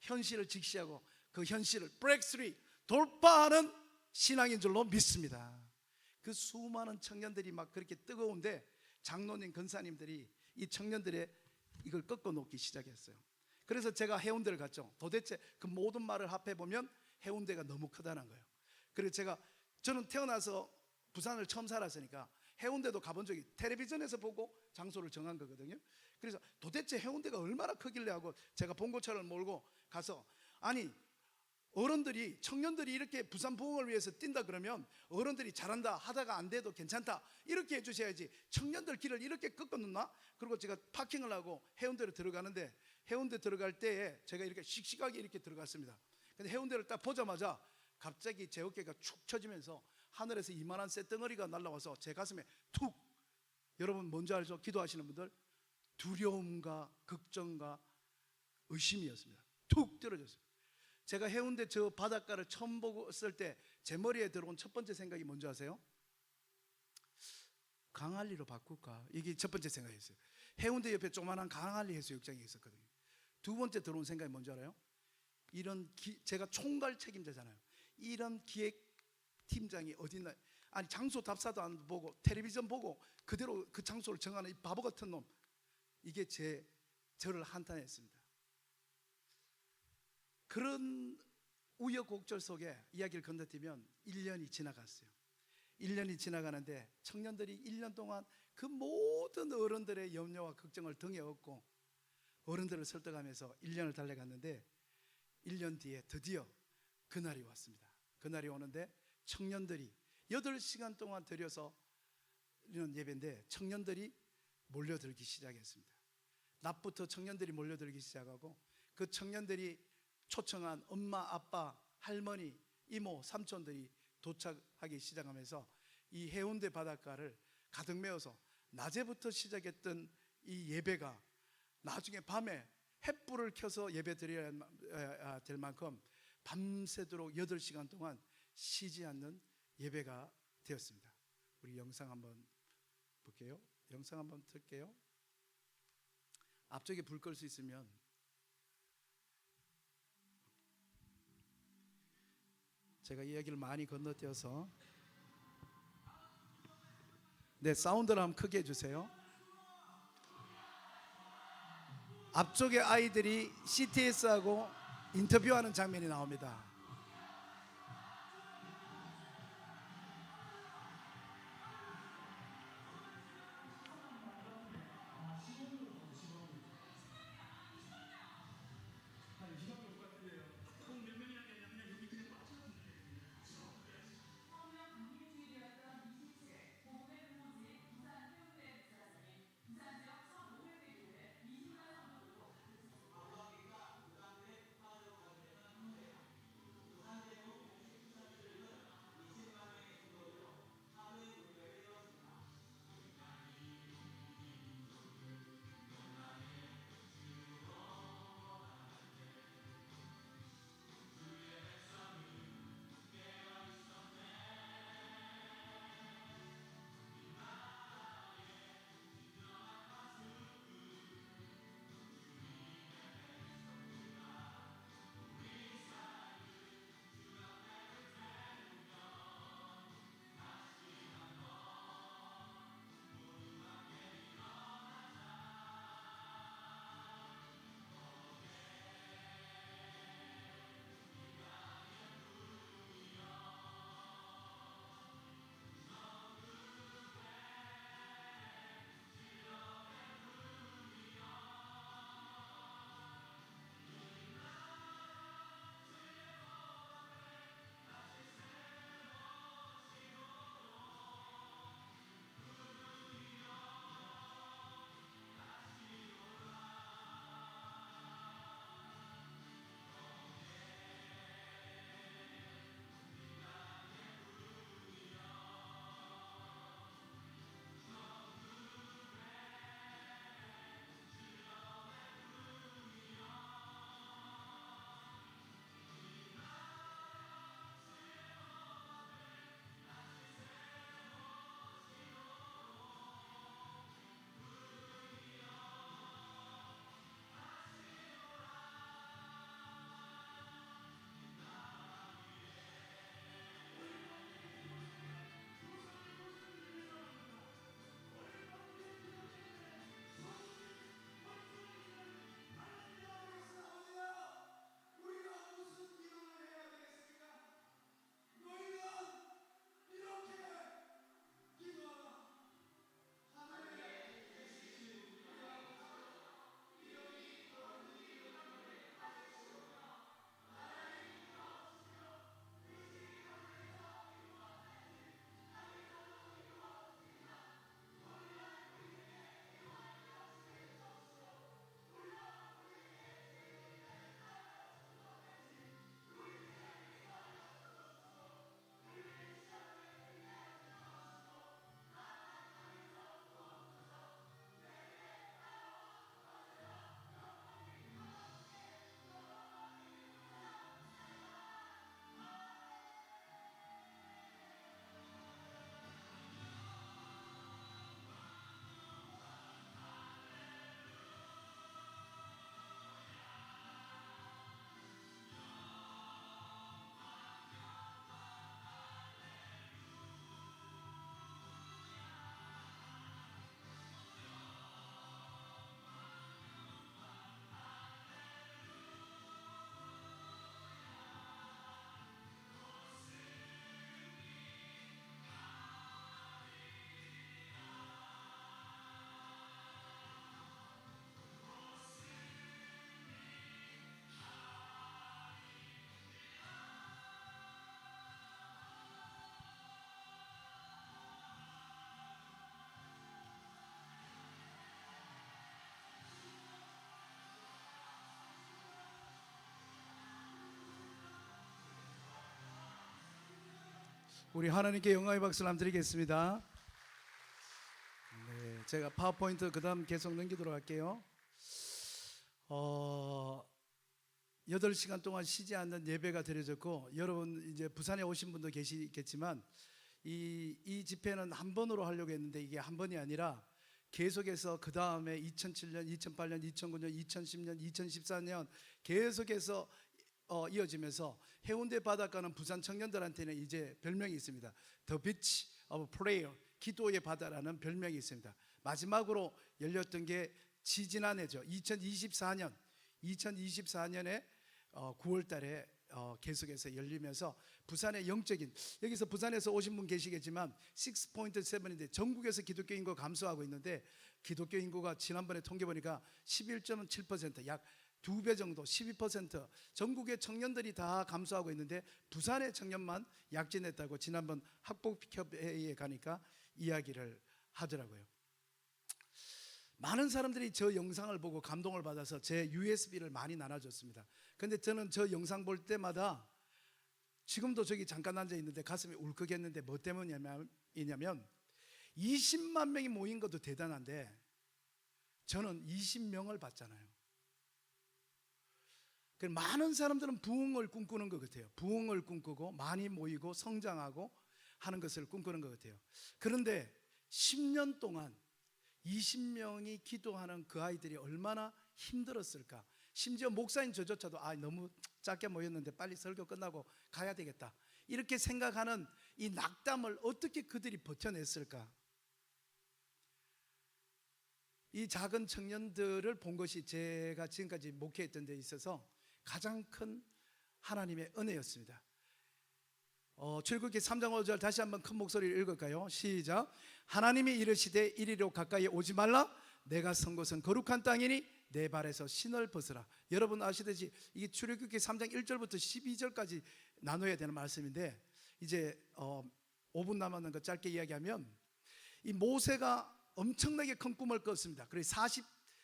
현실을 직시하고 그 현실을 breakthrough, 돌파하는 신앙인 줄로 믿습니다. 그 수많은 청년들이 막 그렇게 뜨거운데 장로님, 권사님들이 이 청년들의 이걸 꺾어놓기 시작했어요. 그래서 제가 해운대를 갔죠. 도대체 그 모든 말을 합해보면 해운대가 너무 크다는 거예요. 그래서 저는 태어나서 부산을 처음 살았으니까 해운대도 가본 적이, 텔레비전에서 보고 장소를 정한 거거든요. 그래서 도대체 해운대가 얼마나 크길래 하고 제가 봉고차를 몰고 가서, 아니 어른들이, 청년들이 이렇게 부산 부흥을 위해서 뛴다 그러면 어른들이 잘한다, 하다가 안 돼도 괜찮다 이렇게 해주셔야지 청년들 길을 이렇게 꺾어놓나? 그리고 제가 파킹을 하고 해운대로 들어가는데, 해운대 들어갈 때에 제가 이렇게 씩씩하게 이렇게 들어갔습니다. 근데 해운대를 딱 보자마자 갑자기 제 어깨가 축 처지면서 하늘에서 이만한 쇳덩어리가 날아와서 제 가슴에 툭. 여러분 뭔지 알죠? 기도하시는 분들, 두려움과 걱정과 의심이었습니다. 툭 떨어졌어요. 제가 해운대 저 바닷가를 처음 봤을 때 제 머리에 들어온 첫 번째 생각이 뭔지 아세요? 강할리로 바꿀까? 이게 첫 번째 생각이었어요. 해운대 옆에 조그만한 강할리 해수욕장이 있었거든요. 두 번째 들어온 생각이 뭔지 알아요? 제가 총괄 책임자잖아요. 이런 기획팀장이 어딨나? 아니 장소 답사도 안 보고 텔레비전 보고 그대로 그 장소를 정하는 이 바보 같은 놈. 이게 저를 한탄했습니다. 그런 우여곡절 속에 이야기를 건너뛰면 1년이 지나갔어요. 1년이 지나가는데 청년들이 1년 동안 그 모든 어른들의 염려와 걱정을 등에 업고 어른들을 설득하면서 1년을 달려갔는데, 1년 뒤에 드디어 그날이 왔습니다. 그날이 오는데 청년들이 8시간 동안 들여서 이런 예배인데 청년들이 몰려들기 시작했습니다. 낮부터 청년들이 몰려들기 시작하고, 그 청년들이 초청한 엄마, 아빠, 할머니, 이모, 삼촌들이 도착하기 시작하면서 이 해운대 바닷가를 가득 메워서 낮에부터 시작했던 이 예배가 나중에 밤에 횃불을 켜서 예배 드려야 될 만큼 밤새도록 8시간 동안 쉬지 않는 예배가 되었습니다. 우리 영상 한번 볼게요. 영상 한번 틀게요. 앞쪽에 불 끌 수 있으면. 제가 이야기를 많이 건너뛰어서, 네, 사운드를 한번 크게 해주세요. 앞쪽에 아이들이 CTS하고 인터뷰하는 장면이 나옵니다. 우리 하나님께 영광의 박수를 한번 드리겠습니다. 네, 제가 파워포인트 그 다음 계속 넘기도록 할게요. 8시간 동안 쉬지 않는 예배가 드려졌고, 여러분 이제 부산에 오신 분도 계시겠지만 이 집회는 한 번으로 하려고 했는데 이게 한 번이 아니라 계속해서 그 다음에 2007년, 2008년, 2009년, 2010년, 2014년 계속해서 이어지면서 해운대 바닷가는 부산 청년들한테는 이제 별명이 있습니다. The Beach of Prayer, 기도의 바다라는 별명이 있습니다. 마지막으로 열렸던 게 지지난해죠. 2024년에 9월 달에 계속해서 열리면서 부산의 영적인, 여기서 부산에서 오신 분 계시겠지만 6.7인데 전국에서 기독교 인구가 감소하고 있는데, 기독교 인구가 지난번에 통계 보니까 11.7%, 약 2배 정도, 12%, 전국의 청년들이 다 감소하고 있는데 부산의 청년만 약진했다고 지난번 학복협회에 가니까 이야기를 하더라고요. 많은 사람들이 저 영상을 보고 감동을 받아서 제 USB를 많이 나눠줬습니다. 근데 저는 저 영상 볼 때마다 지금도 저기 잠깐 앉아 있는데 가슴이 울컥했는데, 뭐 때문이냐면 20만 명이 모인 것도 대단한데 저는 20명을 봤잖아요. 많은 사람들은 부흥을 꿈꾸는 것 같아요. 부흥을 꿈꾸고 많이 모이고 성장하고 하는 것을 꿈꾸는 것 같아요. 그런데 10년 동안 20명이 기도하는 그 아이들이 얼마나 힘들었을까. 심지어 목사인 저조차도 너무 작게 모였는데 빨리 설교 끝나고 가야 되겠다, 이렇게 생각하는 이 낙담을 어떻게 그들이 버텨냈을까. 이 작은 청년들을 본 것이 제가 지금까지 목회했던 데 있어서 가장 큰 하나님의 은혜였습니다. 출애굽기 3장 5절 다시 한번 큰 목소리로 읽을까요? 시작. 하나님이 이르시되 이리로 가까이 오지 말라. 내가 선 곳은 거룩한 땅이니 내 발에서 신을 벗으라. 여러분 아시듯이 이게 출애굽기 3장 1절부터 12절까지 나눠야 되는 말씀인데, 이제 5분 남았는 거 짧게 이야기하면, 이 모세가 엄청나게 큰 꿈을 꿨습니다. 그래서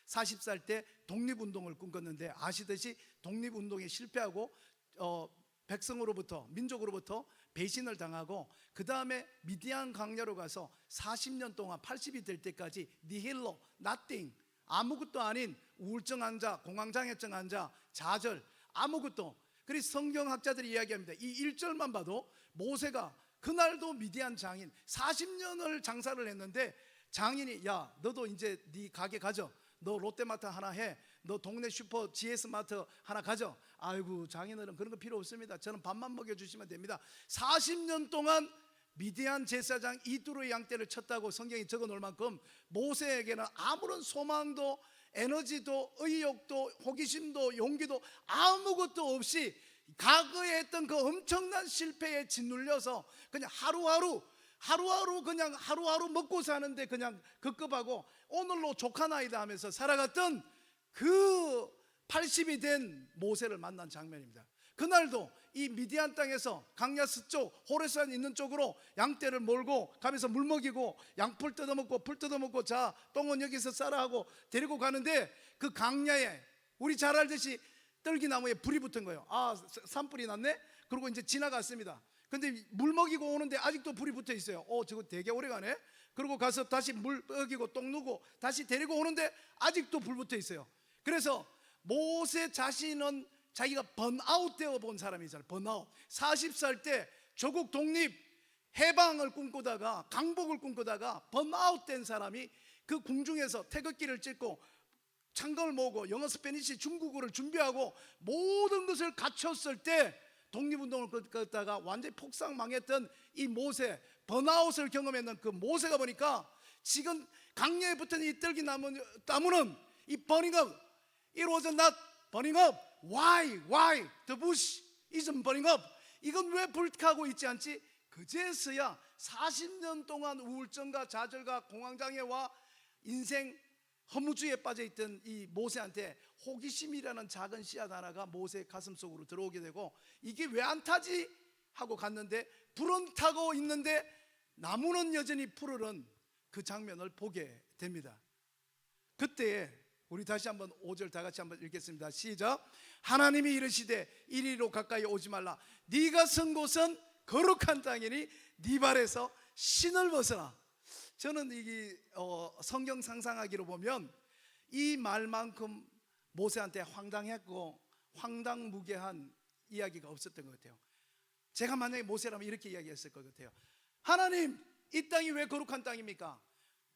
40살 때 독립운동을 꿈꿨는데, 아시듯이 독립운동에 실패하고 백성으로부터, 민족으로부터 배신을 당하고, 그 다음에 미디안 강야로 가서 40년 동안 80이 될 때까지 니힐로, nothing, 아무것도 아닌 우울증 환자, 공황장애증 환자, 좌절, 아무것도. 그래서 성경학자들이 이야기합니다. 이 1절만 봐도 모세가 그날도 미디안 장인 40년을 장사를 했는데, 장인이 야 너도 이제 네 가게 가져, 너 롯데마트 하나 해, 너 동네 슈퍼 GS마트 하나 가져. 아이고 장인어른 그런 거 필요 없습니다, 저는 밥만 먹여주시면 됩니다. 40년 동안 미디안 제사장 이두로의 양떼를 쳤다고 성경이 적어 놓을 만큼 모세에게는 아무런 소망도 에너지도 의욕도 호기심도 용기도 아무것도 없이 과거에 했던 그 엄청난 실패에 짓눌려서 그냥 하루하루 그냥 하루하루 먹고 사는데 그냥 급급하고 오늘로 족하나이다 하면서 살아갔던 그 80이 된 모세를 만난 장면입니다. 그날도 이 미디안 땅에서 강야 서쪽 호레산 있는 쪽으로 양떼를 몰고 가면서 물 먹이고 양풀 뜯어먹고 풀 뜯어먹고, 자 똥은 여기서 싸라 하고 데리고 가는데, 그 강야에 우리 잘 알듯이 떨기나무에 불이 붙은 거예요. 산불이 났네? 그리고 이제 지나갔습니다. 근데 물 먹이고 오는데 아직도 불이 붙어 있어요. 저거 되게 오래 가네? 그리고 가서 다시 물 먹이고 똥 누고 다시 데리고 오는데 아직도 불 붙어 있어요. 그래서 모세 자신은 자기가 번아웃 되어 본 사람이잖아요. 번아웃. 40살 때 조국 독립 해방을 꿈꾸다가, 강복을 꿈꾸다가 번아웃 된 사람이 그 궁중에서 태극기를 찢고 창검을 모으고 영어, 스페니시, 중국어를 준비하고 모든 것을 갖췄을 때 독립운동을 걷다가 완전히 폭삭망했던 이 모세, 번아웃을 경험했는 그 모세가 보니까 지금 강야에 붙은 이 떨기나무는 이 burning up, it was not burning up. Why? The bush isn't burning up. 이건 왜 불타고 있지 않지? 그제서야 40년 동안 우울증과 좌절과 공황장애와 인생 허무주의에 빠져있던 이 모세한테 호기심이라는 작은 씨앗 하나가 모세의 가슴 속으로 들어오게 되고, 이게 왜 안 타지? 하고 갔는데 불은 타고 있는데 나무는 여전히 푸르른 그 장면을 보게 됩니다. 그때 우리 다시 한번 5절 다 같이 한번 읽겠습니다. 시작. 하나님이 이르시되 이리로 가까이 오지 말라. 네가 선 곳은 거룩한 땅이니 네 발에서 신을 벗어라. 저는 이 성경 상상하기로 보면 이 말만큼 모세한테 황당했고 황당무계한 이야기가 없었던 것 같아요. 제가 만약에 모세라면 이렇게 이야기했을 것 같아요. 하나님, 이 땅이 왜 거룩한 땅입니까?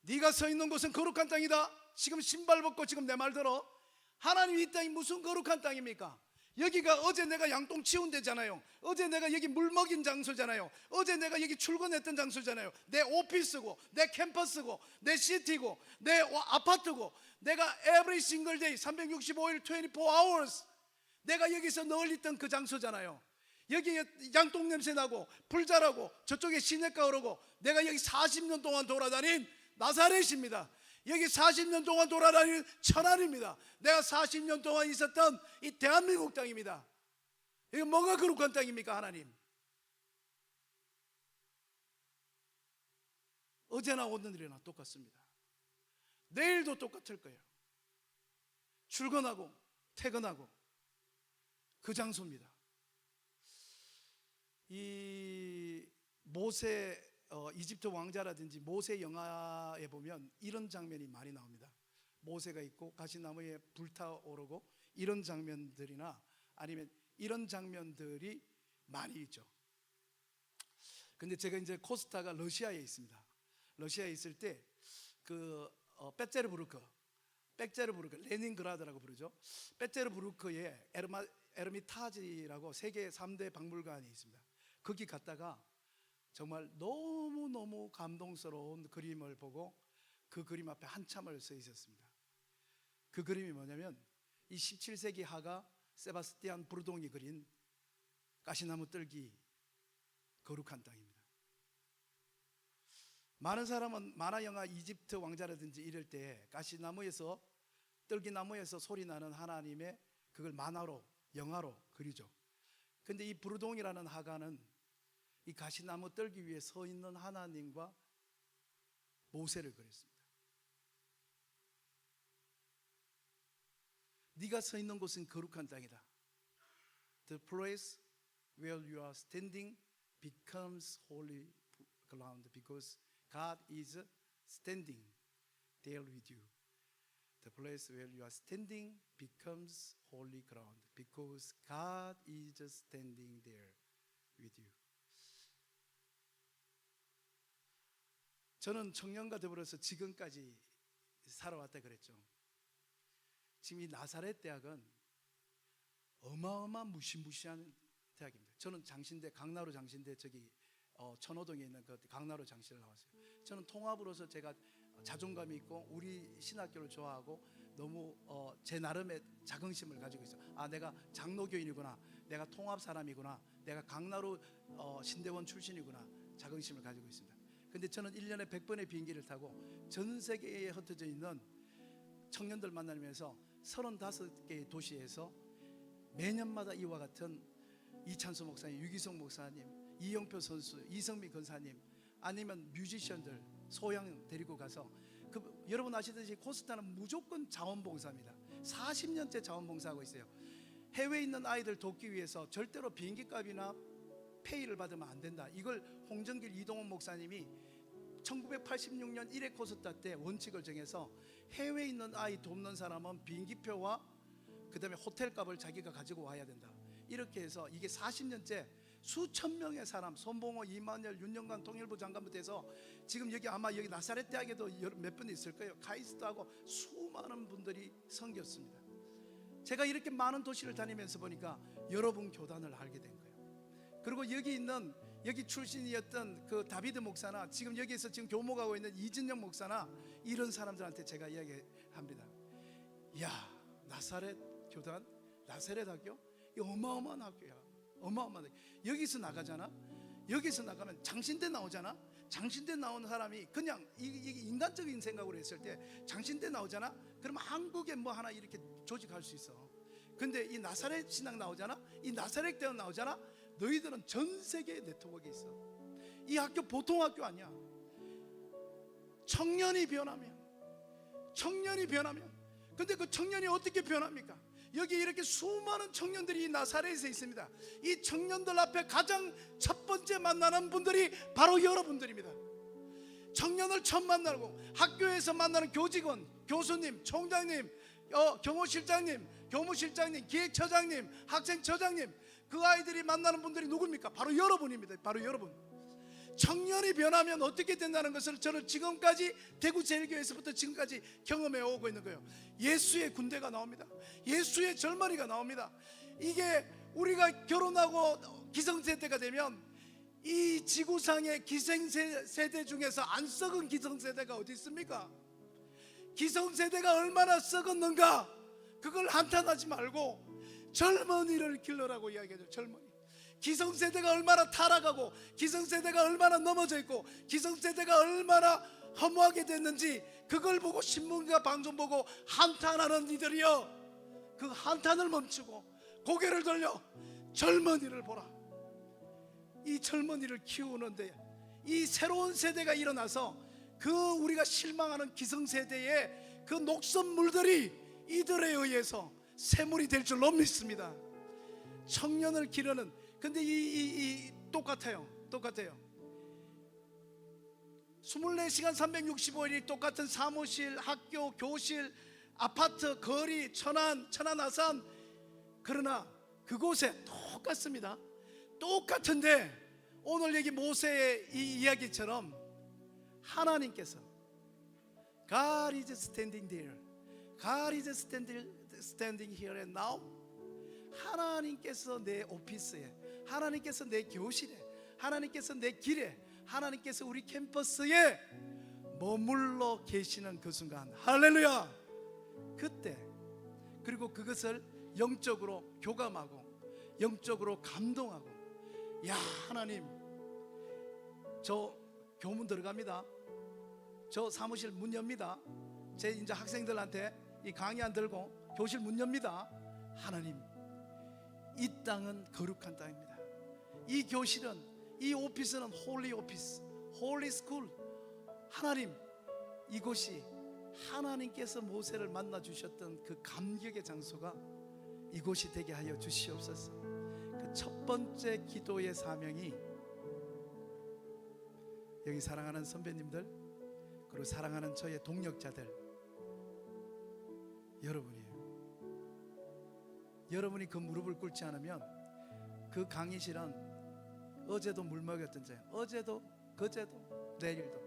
네가 서 있는 곳은 거룩한 땅이다. 지금 신발 벗고 지금 내 말 들어. 하나님, 이 땅이 무슨 거룩한 땅입니까? 여기가 어제 내가 양똥 치운 데잖아요. 어제 내가 여기 물 먹인 장소잖아요. 어제 내가 여기 출근했던 장소잖아요. 내 오피스고 내 캠퍼스고 내 시티고 내 아파트고 내가 every single day 365일 24 hours 내가 여기서 늘 있던 그 장소잖아요. 여기 양똥 냄새 나고 불 자라고 저쪽에 시냇가 흐르고 내가 여기 40년 동안 돌아다닌 나사렛입니다. 여기 40년 동안 돌아다니는 천안입니다. 내가 40년 동안 있었던 이 대한민국 땅입니다. 이게 뭐가 거룩한 땅입니까? 하나님, 어제나 오늘이나 똑같습니다. 내일도 똑같을 거예요. 출근하고 퇴근하고 그 장소입니다. 이 모세 이집트 왕자라든지 모세 영화에 보면 이런 장면이 많이 나옵니다. 모세가 있고 가시나무에 불타오르고 이런 장면들이나 아니면 이런 장면들이 많이 있죠. 근데 제가 이제 코스타가 러시아에 있습니다. 러시아에 있을 때 그 베테르부르크 레닌그라드라고 부르죠. 베테르부르크에 에르미타지라고 세계 3대 박물관이 있습니다. 거기 갔다가 정말 너무너무 감동스러운 그림을 보고 그 그림 앞에 한참을 서 있었습니다. 그 그림이 뭐냐면 이 17세기 화가 세바스티안 브루동이 그린 가시나무 뜰기 거룩한 땅입니다. 많은 사람은 만화 영화 이집트 왕자라든지 이럴 때 가시나무에서 뜰기나무에서 소리 나는 하나님의 그걸 만화로 영화로 그리죠. 근데 이 브루동이라는 화가는 이 가시나무 뜰기 위에 서 있는 하나님과 모세를 그렸습니다. 네가 서 있는 곳은 거룩한 땅이다. The place where you are standing becomes holy ground because God is standing there with you. The place where you are standing becomes holy ground because God is standing there with you. 저는 청년과 더불어서 지금까지 살아왔다 그랬죠. 지금 이 나사렛 대학은 어마어마한 무시무시한 대학입니다. 저는 장신대 강나루 장신대 저기 천호동에 있는 그 강나루 장신을 나왔어요. 저는 통합으로서 제가 자존감이 있고 우리 신학교를 좋아하고 너무 제 나름의 자긍심을 가지고 있어요. 아, 내가 장로교인이구나, 내가 통합 사람이구나, 내가 강나루 신대원 출신이구나 자긍심을 가지고 있습니다. 근데 저는 1년에 100번의 비행기를 타고 전 세계에 흩어져 있는 청년들 만나면서 35개의 도시에서 매년마다 이와 같은 이찬수 목사님, 유기성 목사님, 이영표 선수, 이성민 권사님 아니면 뮤지션들 소양 데리고 가서 여러분 아시듯이 코스타는 무조건 자원봉사입니다. 40년째 자원봉사하고 있어요. 해외에 있는 아이들 돕기 위해서 절대로 비행기값이나 페이를 받으면 안 된다. 이걸 홍정길 이동원 목사님이 1986년 1회 코스타 때 원칙을 정해서 해외에 있는 아이 돕는 사람은 비행기표와 그 다음에 호텔값을 자기가 가지고 와야 된다. 이렇게 해서 이게 40년째 수천 명의 사람, 손봉호, 이만열, 윤영관 통일부 장관부터 해서 지금 여기 아마 여기 나사렛 대학에도 몇 분 있을 거예요. 카이스트하고 수많은 분들이 섬겼습니다. 제가 이렇게 많은 도시를 다니면서 보니까 여러분 교단을 알게 된 거예요. 그리고 여기 있는 여기 출신이었던 그 다비드 목사나 지금 여기에서 지금 교목하고 있는 이진영 목사나 이런 사람들한테 제가 이야기합니다. 야, 나사렛 교단, 나사렛 학교, 이 어마어마한 학교야. 어마어마한 학교. 여기서 나가잖아. 여기서 나가면 장신대 나오잖아. 장신대 나온 사람이 그냥 이게 인간적인 생각으로 했을 때 장신대 나오잖아. 그러면 한국에 뭐 하나 이렇게 조직할 수 있어. 근데 이 나사렛 신학 나오잖아. 이 나사렛 대학 나오잖아. 너희들은 전 세계에 네트워크가 있어. 이 학교 보통 학교 아니야. 청년이 변하면 근데 그 청년이 어떻게 변합니까? 여기 이렇게 수많은 청년들이 나사렛에 있습니다. 이 청년들 앞에 가장 첫 번째 만나는 분들이 바로 여러분들입니다. 청년을 처음 만나고 학교에서 만나는 교직원, 교수님, 총장님, 경호실장님, 교무실장님, 기획처장님, 학생처장님, 그 아이들이 만나는 분들이 누굽니까? 바로 여러분입니다. 바로 여러분. 청년이 변하면 어떻게 된다는 것을 저는 지금까지 대구제일교회에서부터 지금까지 경험해 오고 있는 거예요. 예수의 군대가 나옵니다. 예수의 젊은이가 나옵니다. 이게 우리가 결혼하고 기성세대가 되면 이 지구상의 기성세대 중에서 안 썩은 기성세대가 어디 있습니까? 기성세대가 얼마나 썩었는가, 그걸 한탄하지 말고 젊은이를 길러라고 이야기하죠. 젊은이. 기성세대가 얼마나 타락하고 기성세대가 얼마나 넘어져 있고 기성세대가 얼마나 허무하게 됐는지 그걸 보고 신문과 방송 보고 한탄하는 이들이여, 그 한탄을 멈추고 고개를 돌려 젊은이를 보라. 이 젊은이를 키우는데 이 새로운 세대가 일어나서 그 우리가 실망하는 기성세대의 그 녹슨물들이 이들에 의해서 샘물이 될 줄로 믿습니다. 청년을 기르는, 근데 이 똑같아요. 24시간 365일이 똑같은 사무실, 학교, 교실, 아파트, 거리, 천안, 아산, 그러나 그곳에 똑같습니다. 똑같은데 오늘 여기 모세의 이 이야기처럼 하나님께서 God is standing there, God is standing here and now. 하나님께서 내 오피스에, 하나님께서 내 교실에, 하나님께서 내 길에, 하나님께서 우리 캠퍼스에 머물러 계시는 그 순간, 할렐루야! 그때, 그리고 그것을 영적으로 교감하고 영적으로 감동하고, 야, 하나님, 저 교문 들어갑니다. 저 사무실 문 엽니다. 제 이제 학생들한테 이 강의 안 들고 교실 문 엽니다. 하나님, 이 땅은 거룩한 땅입니다. 이 교실은, 이 오피스는 홀리 오피스, 홀리 스쿨. 하나님, 이곳이 하나님께서 모세를 만나 주셨던 그 감격의 장소가 이곳이 되게 하여 주시옵소서. 그 첫 번째 기도의 사명이 여기 사랑하는 선배님들, 그리고 사랑하는 저의 동력자들, 여러분이에요. 여러분이 그 무릎을 꿇지 않으면 그 강의실은 어제도 물 먹였던 자예요. 어제도, 그제도, 내일도.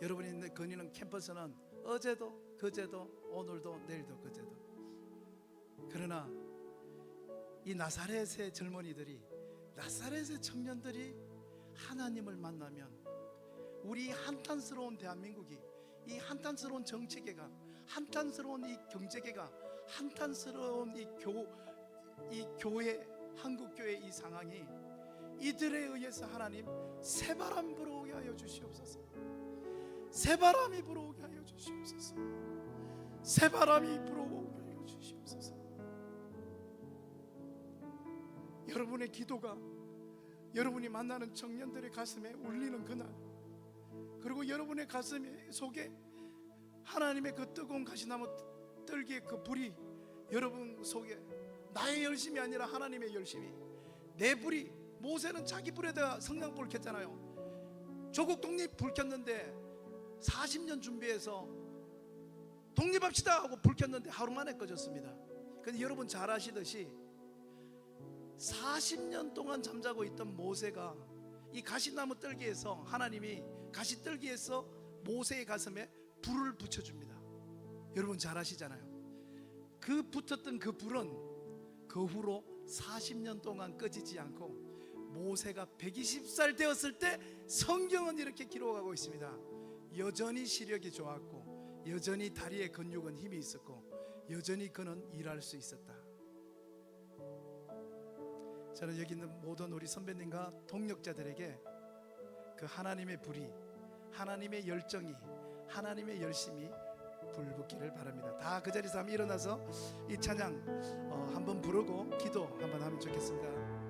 여러분이 있는 거니는 캠퍼스는 어제도, 그제도, 오늘도, 내일도, 그제도. 그러나 이 나사렛의 젊은이들이, 나사렛의 청년들이 하나님을 만나면 우리 한탄스러운 대한민국이, 이 한탄스러운 정치계가, 한탄스러운 이 경제계가, 한탄스러운 이 교회, 한국교회 이 상황이 이들에 의해서 하나님 새바람 불어오게 하여 주시옵소서. 새바람이 불어오게 하여 주시옵소서. 새바람이 불어오게 하여 주시옵소서. 여러분의 기도가 여러분이 만나는 청년들의 가슴에 울리는 그날, 그리고 여러분의 가슴 속에 하나님의 그 뜨거운 가시나무 떨기의 그 불이 여러분 속에, 나의 열심이 아니라 하나님의 열심이, 내 불이, 모세는 자기 불에다가 성냥불을 켰잖아요. 조국 독립 불 켰는데 40년 준비해서 독립합시다 하고 불 켰는데 하루 만에 꺼졌습니다. 근데 여러분 잘 아시듯이 40년 동안 잠자고 있던 모세가 이 가시나무 뜰기에서, 하나님이 가시뜰기에서 모세의 가슴에 불을 붙여줍니다. 여러분 잘 아시잖아요. 그 붙었던 그 불은 그 후로 40년 동안 꺼지지 않고 모세가 120살 되었을 때 성경은 이렇게 기록하고 있습니다. 여전히 시력이 좋았고, 여전히 다리의 근육은 힘이 있었고, 여전히 그는 일할 수 있었다. 저는 여기 있는 모든 우리 선배님과 동력자들에게 그 하나님의 불이, 하나님의 열정이, 하나님의 열심이 불붙기를 바랍니다. 다 그 자리에서 한번 일어나서 이 찬양 한번 부르고 기도 한번 하면 좋겠습니다.